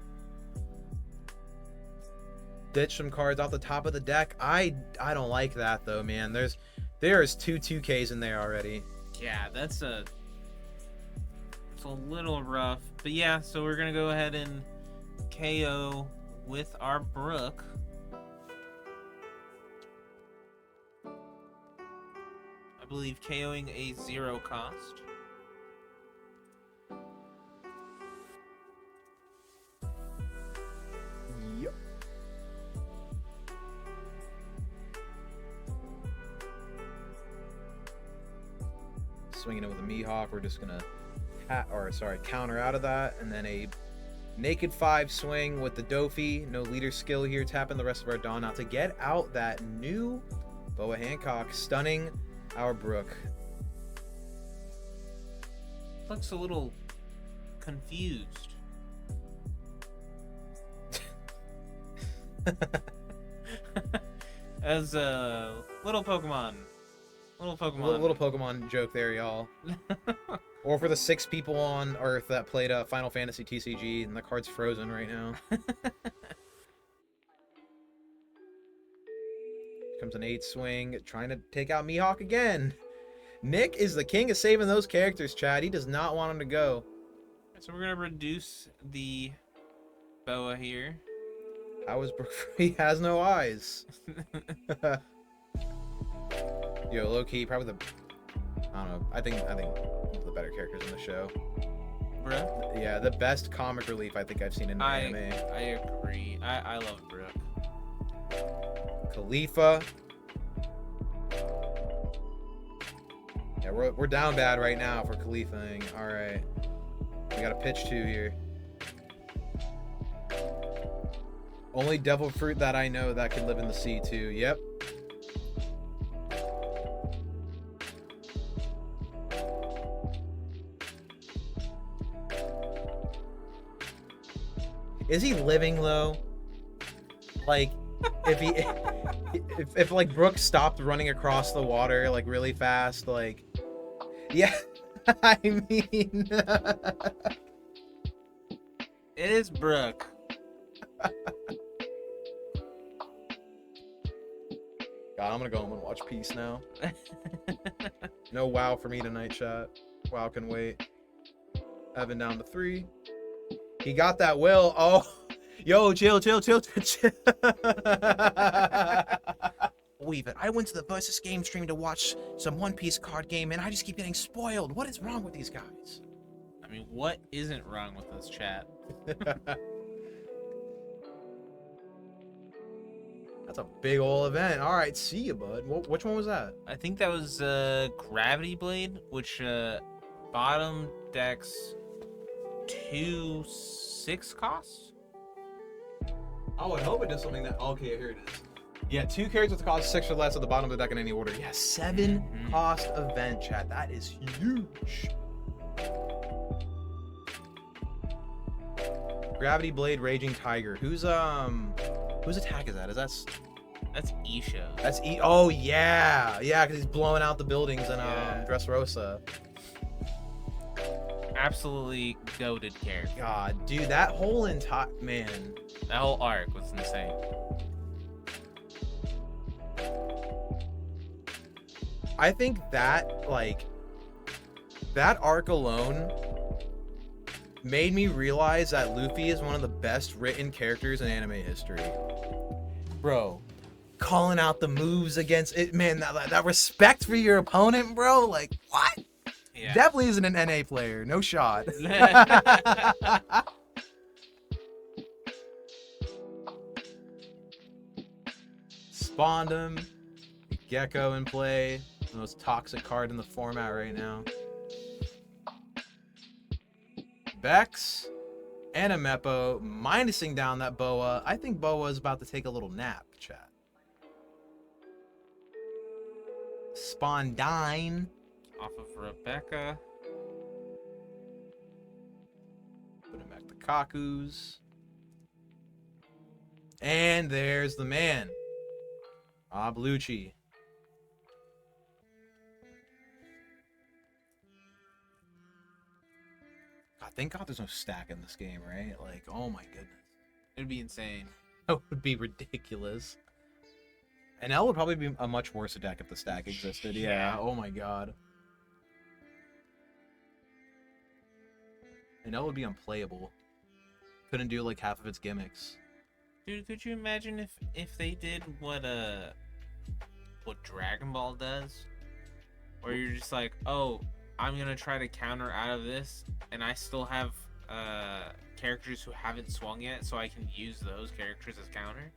Ditch some cards off the top of the deck. I don't like that though, man. There's 2 2Ks in there already. Yeah, it's a little rough. But yeah, so we're gonna go ahead and KO with our Brook. I believe KOing a 0 cost. Yep. Swinging it with a Mihawk, we're just gonna counter out of that, and then a naked 5 swing with the Doffy. No leader skill here, tapping the rest of our Dawn out to get out that new Boa Hancock, stunning our Brook. Looks a little confused. As a little Pokemon. Little Pokemon joke there, y'all. Or for the 6 people on Earth that played Final Fantasy TCG and the card's frozen right now. Comes an 8 swing, trying to take out Mihawk again. Nick is the king of saving those characters, Chad. He does not want him to go. So we're gonna reduce the Boa here. How is Brook? He has no eyes. Yo, low key, probably I don't know. I think one of the better characters in the show. Brook? Yeah, the best comic relief I think I've seen in anime. I agree. I love Brook. Khalifa. Yeah, we're down bad right now for Khalifa-ing. All right, we got a pitch 2 here. Only devil fruit that I know that can live in the sea too. Yep. Is he living though? Like, if like Brook stopped running across the water like really fast, like, yeah. I mean, it is Brook. God, I'm gonna go home and watch Peace now. No WoW for me tonight, chat. WoW can wait. Evan down to 3. He got that will. Oh, yo, chill. Believe it. I went to the Versus game stream to watch some One Piece card game, and I just keep getting spoiled. What is wrong with these guys? I mean, what isn't wrong with this chat? That's a big ol' event. All right, see you, bud. Which one was that? I think that was Gravity Blade, which bottom decks 2 6 costs. Oh, I hope it does something that. Okay, here it is. Yeah, 2 cards with cost 6 or less at the bottom of the deck in any order. Yeah, 7 cost event, chat. That is huge. Gravity Blade, Raging Tiger. Whose attack is that? That's Isha. That's Oh yeah, because he's blowing out the buildings in Dressrosa. Absolutely goated character. God, dude, that whole entire that whole arc was insane. I think that that arc alone made me realize that Luffy is one of the best written characters in anime history. Bro, calling out the moves against it, man, that respect for your opponent, bro. Like, what? Yeah. Definitely isn't an NA player. No shot. Spawned him. Gecko in play. The most toxic card in the format right now. Bex and a Meppo minusing down that Boa. I think Boa is about to take a little nap, chat. Spondine. Off of Rebecca. Put him back to Kaku's. And there's the man. Lucci. God, thank God there's no stack in this game, right? Like, oh my goodness. It'd be insane. That would be ridiculous. Enel would probably be a much worse deck if the stack existed. Yeah, oh my God. Enel would be unplayable. Couldn't do like half of its gimmicks. Dude, could you imagine if they did what Dragon Ball does? Where you're just like, oh, I'm gonna try to counter out of this, and I still have characters who haven't swung yet, so I can use those characters as counter.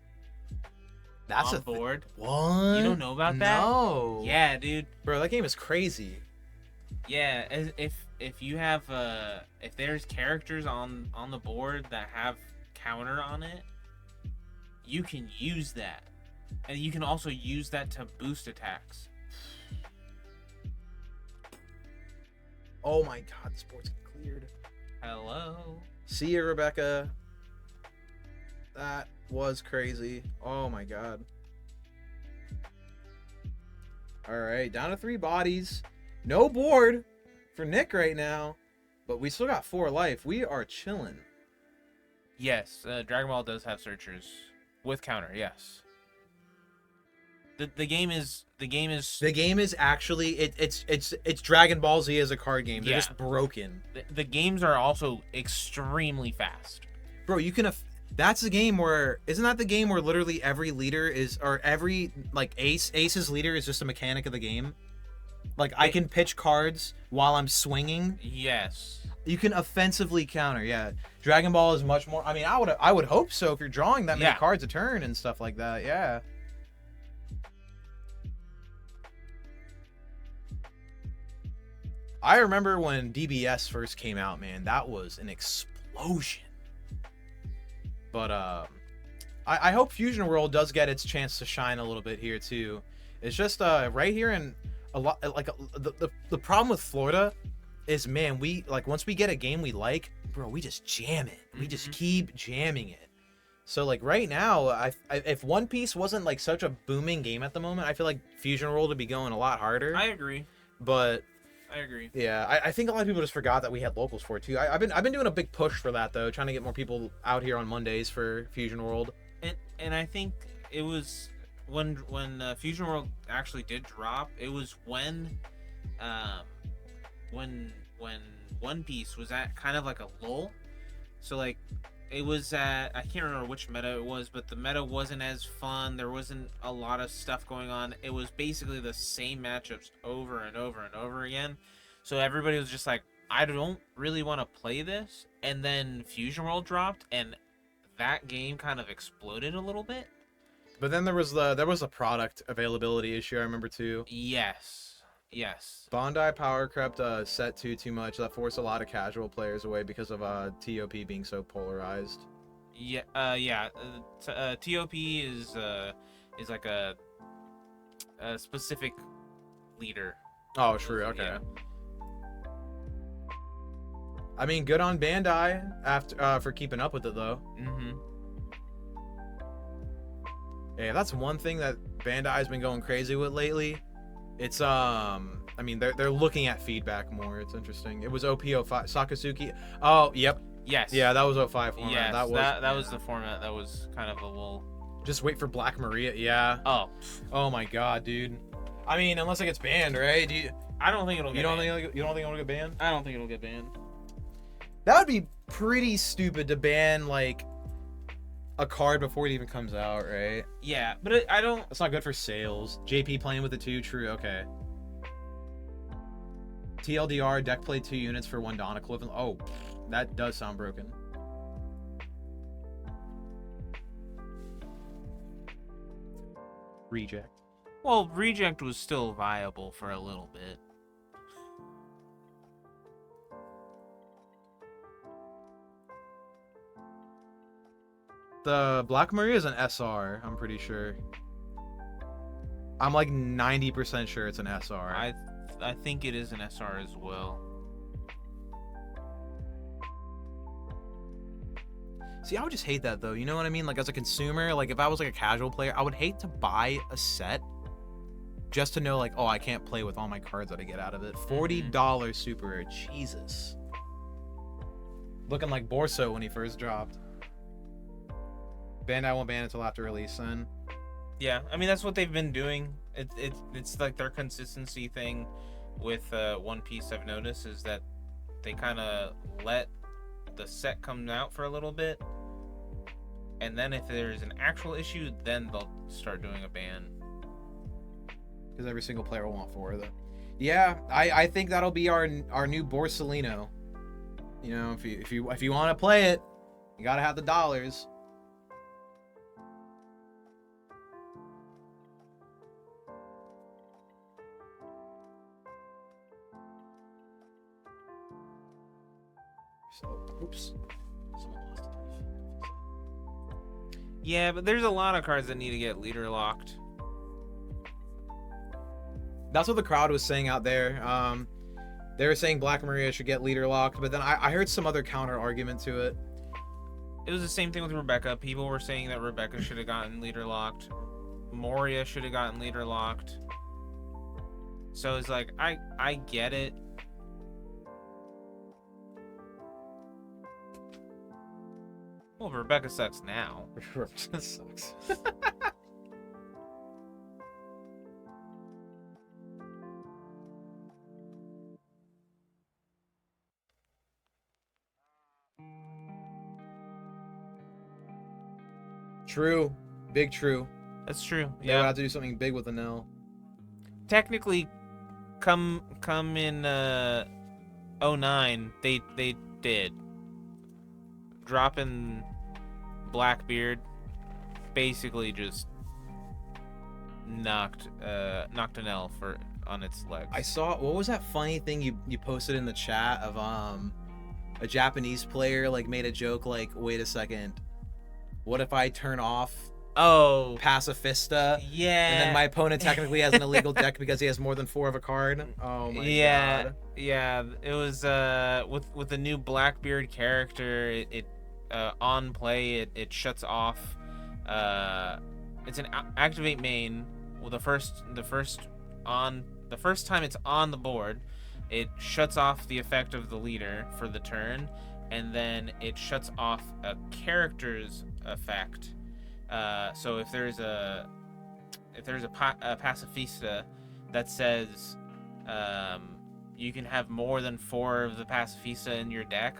That's on board. What? You don't know about that? No. Yeah, dude. Bro, that game is crazy. Yeah, if you have if there's characters on the board that have counter on it, you can use that, and you can also use that to boost attacks. Oh my God, this board's cleared. Hello. See you, Rebecca. That was crazy. Oh my God. All right, down to 3 bodies. No board for Nick right now, but we still got 4 life. We are chilling. Yes, Dragon Ball does have searchers with counter. Yes. The game is actually it's Dragon Ball Z as a card game. They're just broken. The games are also extremely fast. Bro, you can that's the game where isn't that the game where literally every leader is or every like ace's leader is just a mechanic of the game? Like I can pitch cards while I'm swinging. Yes. You can offensively counter. Yeah. Dragon Ball is much more. I mean, I would hope so if you're drawing that many cards a turn and stuff like that. Yeah. I remember when DBS first came out, man. That was an explosion. But I hope Fusion World does get its chance to shine a little bit here too. It's just right here in a lot like the problem with Florida is, man, we like once we get a game we like, bro, we just jam it. We just keep jamming it. So like right now, if One Piece wasn't like such a booming game at the moment, I feel like Fusion World would be going a lot harder. I agree. But I agree. Yeah, I think a lot of people just forgot that we had locals for it too. I've been doing a big push for that though, trying to get more people out here on Mondays for Fusion World. And I think it was when Fusion World actually did drop. It was when One Piece was at kind of like a lull. So like it was at, I can't remember which meta it was, but the meta wasn't as fun. There wasn't a lot of stuff going on. It was basically the same matchups over and over and over again. So everybody was just like, I don't really want to play this. And then Fusion World dropped, and that game kind of exploded a little bit. But then there was a product availability issue, I remember too. Yes. Bondi Power crept set too much. That forced a lot of casual players away because of TOP being so polarized. Yeah. TOP is like a specific leader. Oh, true. Okay. Yeah. I mean, good on Bandai after for keeping up with it though. Yeah, that's one thing that Bandai's been going crazy with lately. It's I mean they're looking at feedback more. It's interesting. It was OP05 Sakazuki. Oh, yep. Yes. Yeah, that was 05 format. Yes, that was the format that was kind of a little. Just wait for Black Maria. Yeah. Oh my God, dude. I mean, unless it gets banned, right? I don't think it'll get banned. You don't think it'll get banned? I don't think it'll get banned. That would be pretty stupid to ban like a card before it even comes out, right? Yeah, but I don't. It's not good for sales. JP playing with it too. True. Okay. TLDR deck play 2 units for 1 Dawn equivalent. Oh, that does sound broken. Reject. Well, reject was still viable for a little bit. The Black Maria is an SR, I'm pretty sure. I'm like 90% sure it's an SR. I think it is an SR as well. See, I would just hate that though. You know what I mean? Like as a consumer, like if I was like a casual player, I would hate to buy a set just to know like, oh, I can't play with all my cards that I get out of it. $40 super rare. Jesus. Looking like Borso when he first dropped. Bandai won't ban until after release then. Yeah, I mean that's what they've been doing. It's like their consistency thing with One Piece. I've noticed is that they kind of let the set come out for a little bit, and then if there's an actual issue, then they'll start doing a ban. Because every single player will want 4 of them. Yeah, I think that'll be our new Borsalino. You know, if you want to play it, you gotta have the dollars. So, oops. Yeah, but there's a lot of cards that need to get leader locked. That's what the crowd was saying out there. They were saying Black Maria should get leader locked, but then I heard some other counter argument to it. It was the same thing with Rebecca. People were saying that Rebecca should have gotten leader locked. Moria should have gotten leader locked. So it's like, I get it. Well, Rebecca sucks now. Rebecca sucks. True. Big true. That's true. Yeah. They would have to do something big with Enel. Technically, come in 09, they did. Dropping Blackbeard basically just knocked Enel on its legs. I saw, what was that funny thing you posted in the chat of a Japanese player like made a joke like, wait a second, what if I turn off Pacifista? Yeah. And then my opponent technically has an illegal deck because he has more than 4 of a card. Oh my god. Yeah. It was with the new Blackbeard character, it on play it shuts off. It's an activate main. Well, the first time it's on the board, it shuts off the effect of the leader for the turn, and then it shuts off a character's effect. So if there's a pacifista that says you can have more than 4 of the pacifista in your deck,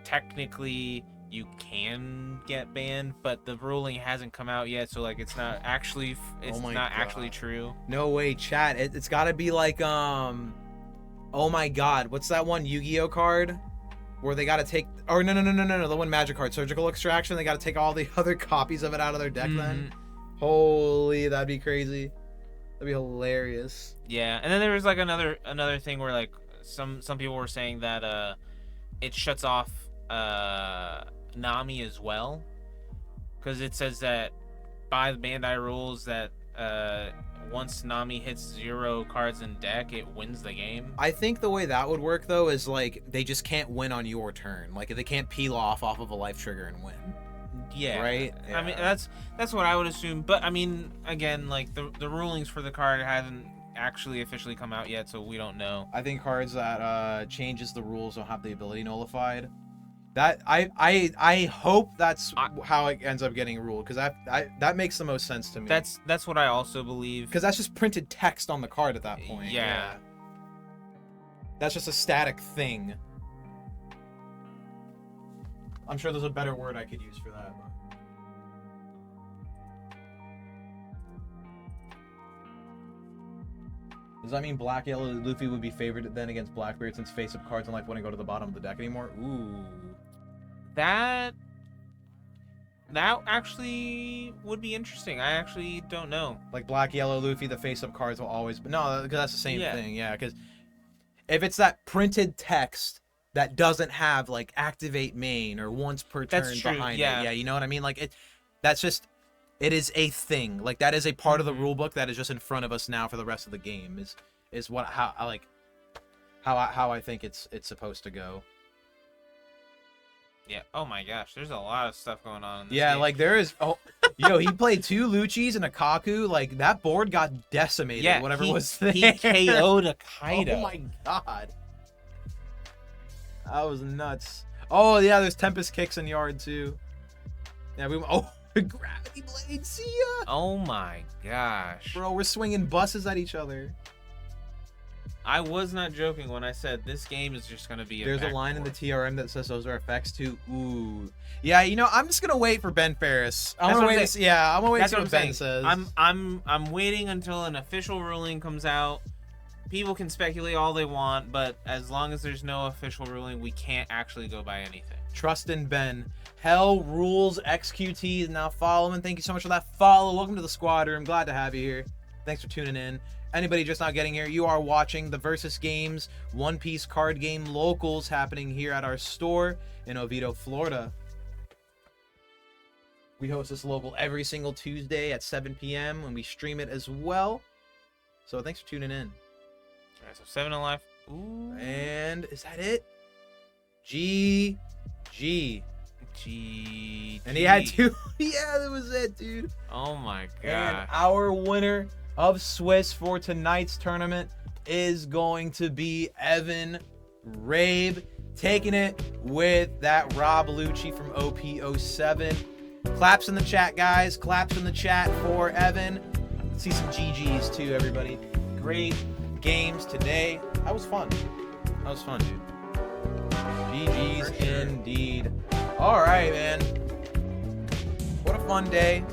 technically you can get banned, but the ruling hasn't come out yet, so like it's not actually actually true. No way, chat. It's got to be like oh my god, what's that one Yu-Gi-Oh card where they got to take, or no, the one Magic card, Surgical Extraction, they got to take all the other copies of it out of their deck then? Holy, that'd be crazy. That'd be hilarious. Yeah, and then there was like another thing where like some people were saying that it shuts off Nami as well, because it says that by the Bandai rules that once Nami hits 0 cards in deck, it wins the game. I think the way that would work though is like they just can't win on your turn. Like they can't peel off of a life trigger and win. Yeah. Right? Yeah. I mean that's what I would assume. But I mean, again, like the rulings for the card hasn't actually officially come out yet, so we don't know. I think cards that changes the rules don't have the ability nullified. That I hope that's how it ends up getting ruled, because that makes the most sense to me. That's what I also believe. Because that's just printed text on the card at that point. Yeah. That's just a static thing. I'm sure there's a better word I could use for that. Does that mean Black Yellow Luffy would be favored then against Blackbeard since face-up cards in life wouldn't go to the bottom of the deck anymore? Ooh. That That actually would be interesting. I actually don't know. Like black, yellow, Luffy, the face-up cards will always... But no, because that's the same Yeah. thing. Yeah, because if it's that printed text that doesn't have, like, activate main or once per turn That's true, behind yeah. it. Yeah, you know what I mean? Like, that's just... It is a thing. Like, that is a part of the rule book that is just in front of us now for the rest of the game. Is what how I think it's supposed to go. Yeah. Oh my gosh, there's a lot of stuff going on in this Yeah, game. like there is. Oh, yo, he played 2 Luccis and a Kaku. Like that board got decimated. Yeah, whatever he, was there. he KO'd a Kaido. Oh my god, that was nuts. Oh yeah, there's Tempest kicks in yard too. Yeah, gravity blade. See ya. Oh my gosh. Bro, we're swinging buses at each other. I was not joking when I said this game is just gonna be. There's a line in the TRM that says those are effects too. Ooh, yeah. You know, I'm just gonna wait for Ben Ferris. I'm gonna wait. Yeah, I'm gonna wait to see what Ben says. I'm waiting until an official ruling comes out. People can speculate all they want, but as long as there's no official ruling, we can't actually go by anything. Trust in Ben. Hell rules XQT. Now follow him. Thank you so much for that follow. Welcome to the squad room. Glad to have you here. Thanks for tuning in. Anybody just now getting here, you are watching the Versus Games One Piece card game locals happening here at our store in Oviedo, Florida. We host this local every single Tuesday at 7 p.m. and we stream it as well. So thanks for tuning in. All right, so 7 alive. Ooh. And is that it? G. And he had 2. Yeah, that was it, dude. Oh my god. And our winner of Swiss for tonight's tournament is going to be Evan Rabe, taking it with that Rob Lucci from OP07. Claps in the chat, guys. Claps in the chat for Evan. Let's see some GGs too, everybody. Great games today. That was fun. That was fun, dude. GGs indeed. All right, man. What a fun day.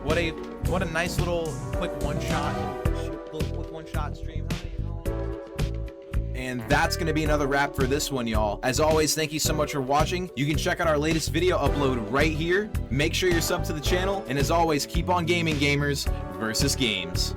What a nice little quick one-shot stream. And that's going to be another wrap for this one, y'all. As always, thank you so much for watching. You can check out our latest video upload right here. Make sure you're subbed to the channel. And as always, keep on gaming, gamers. Versus Games.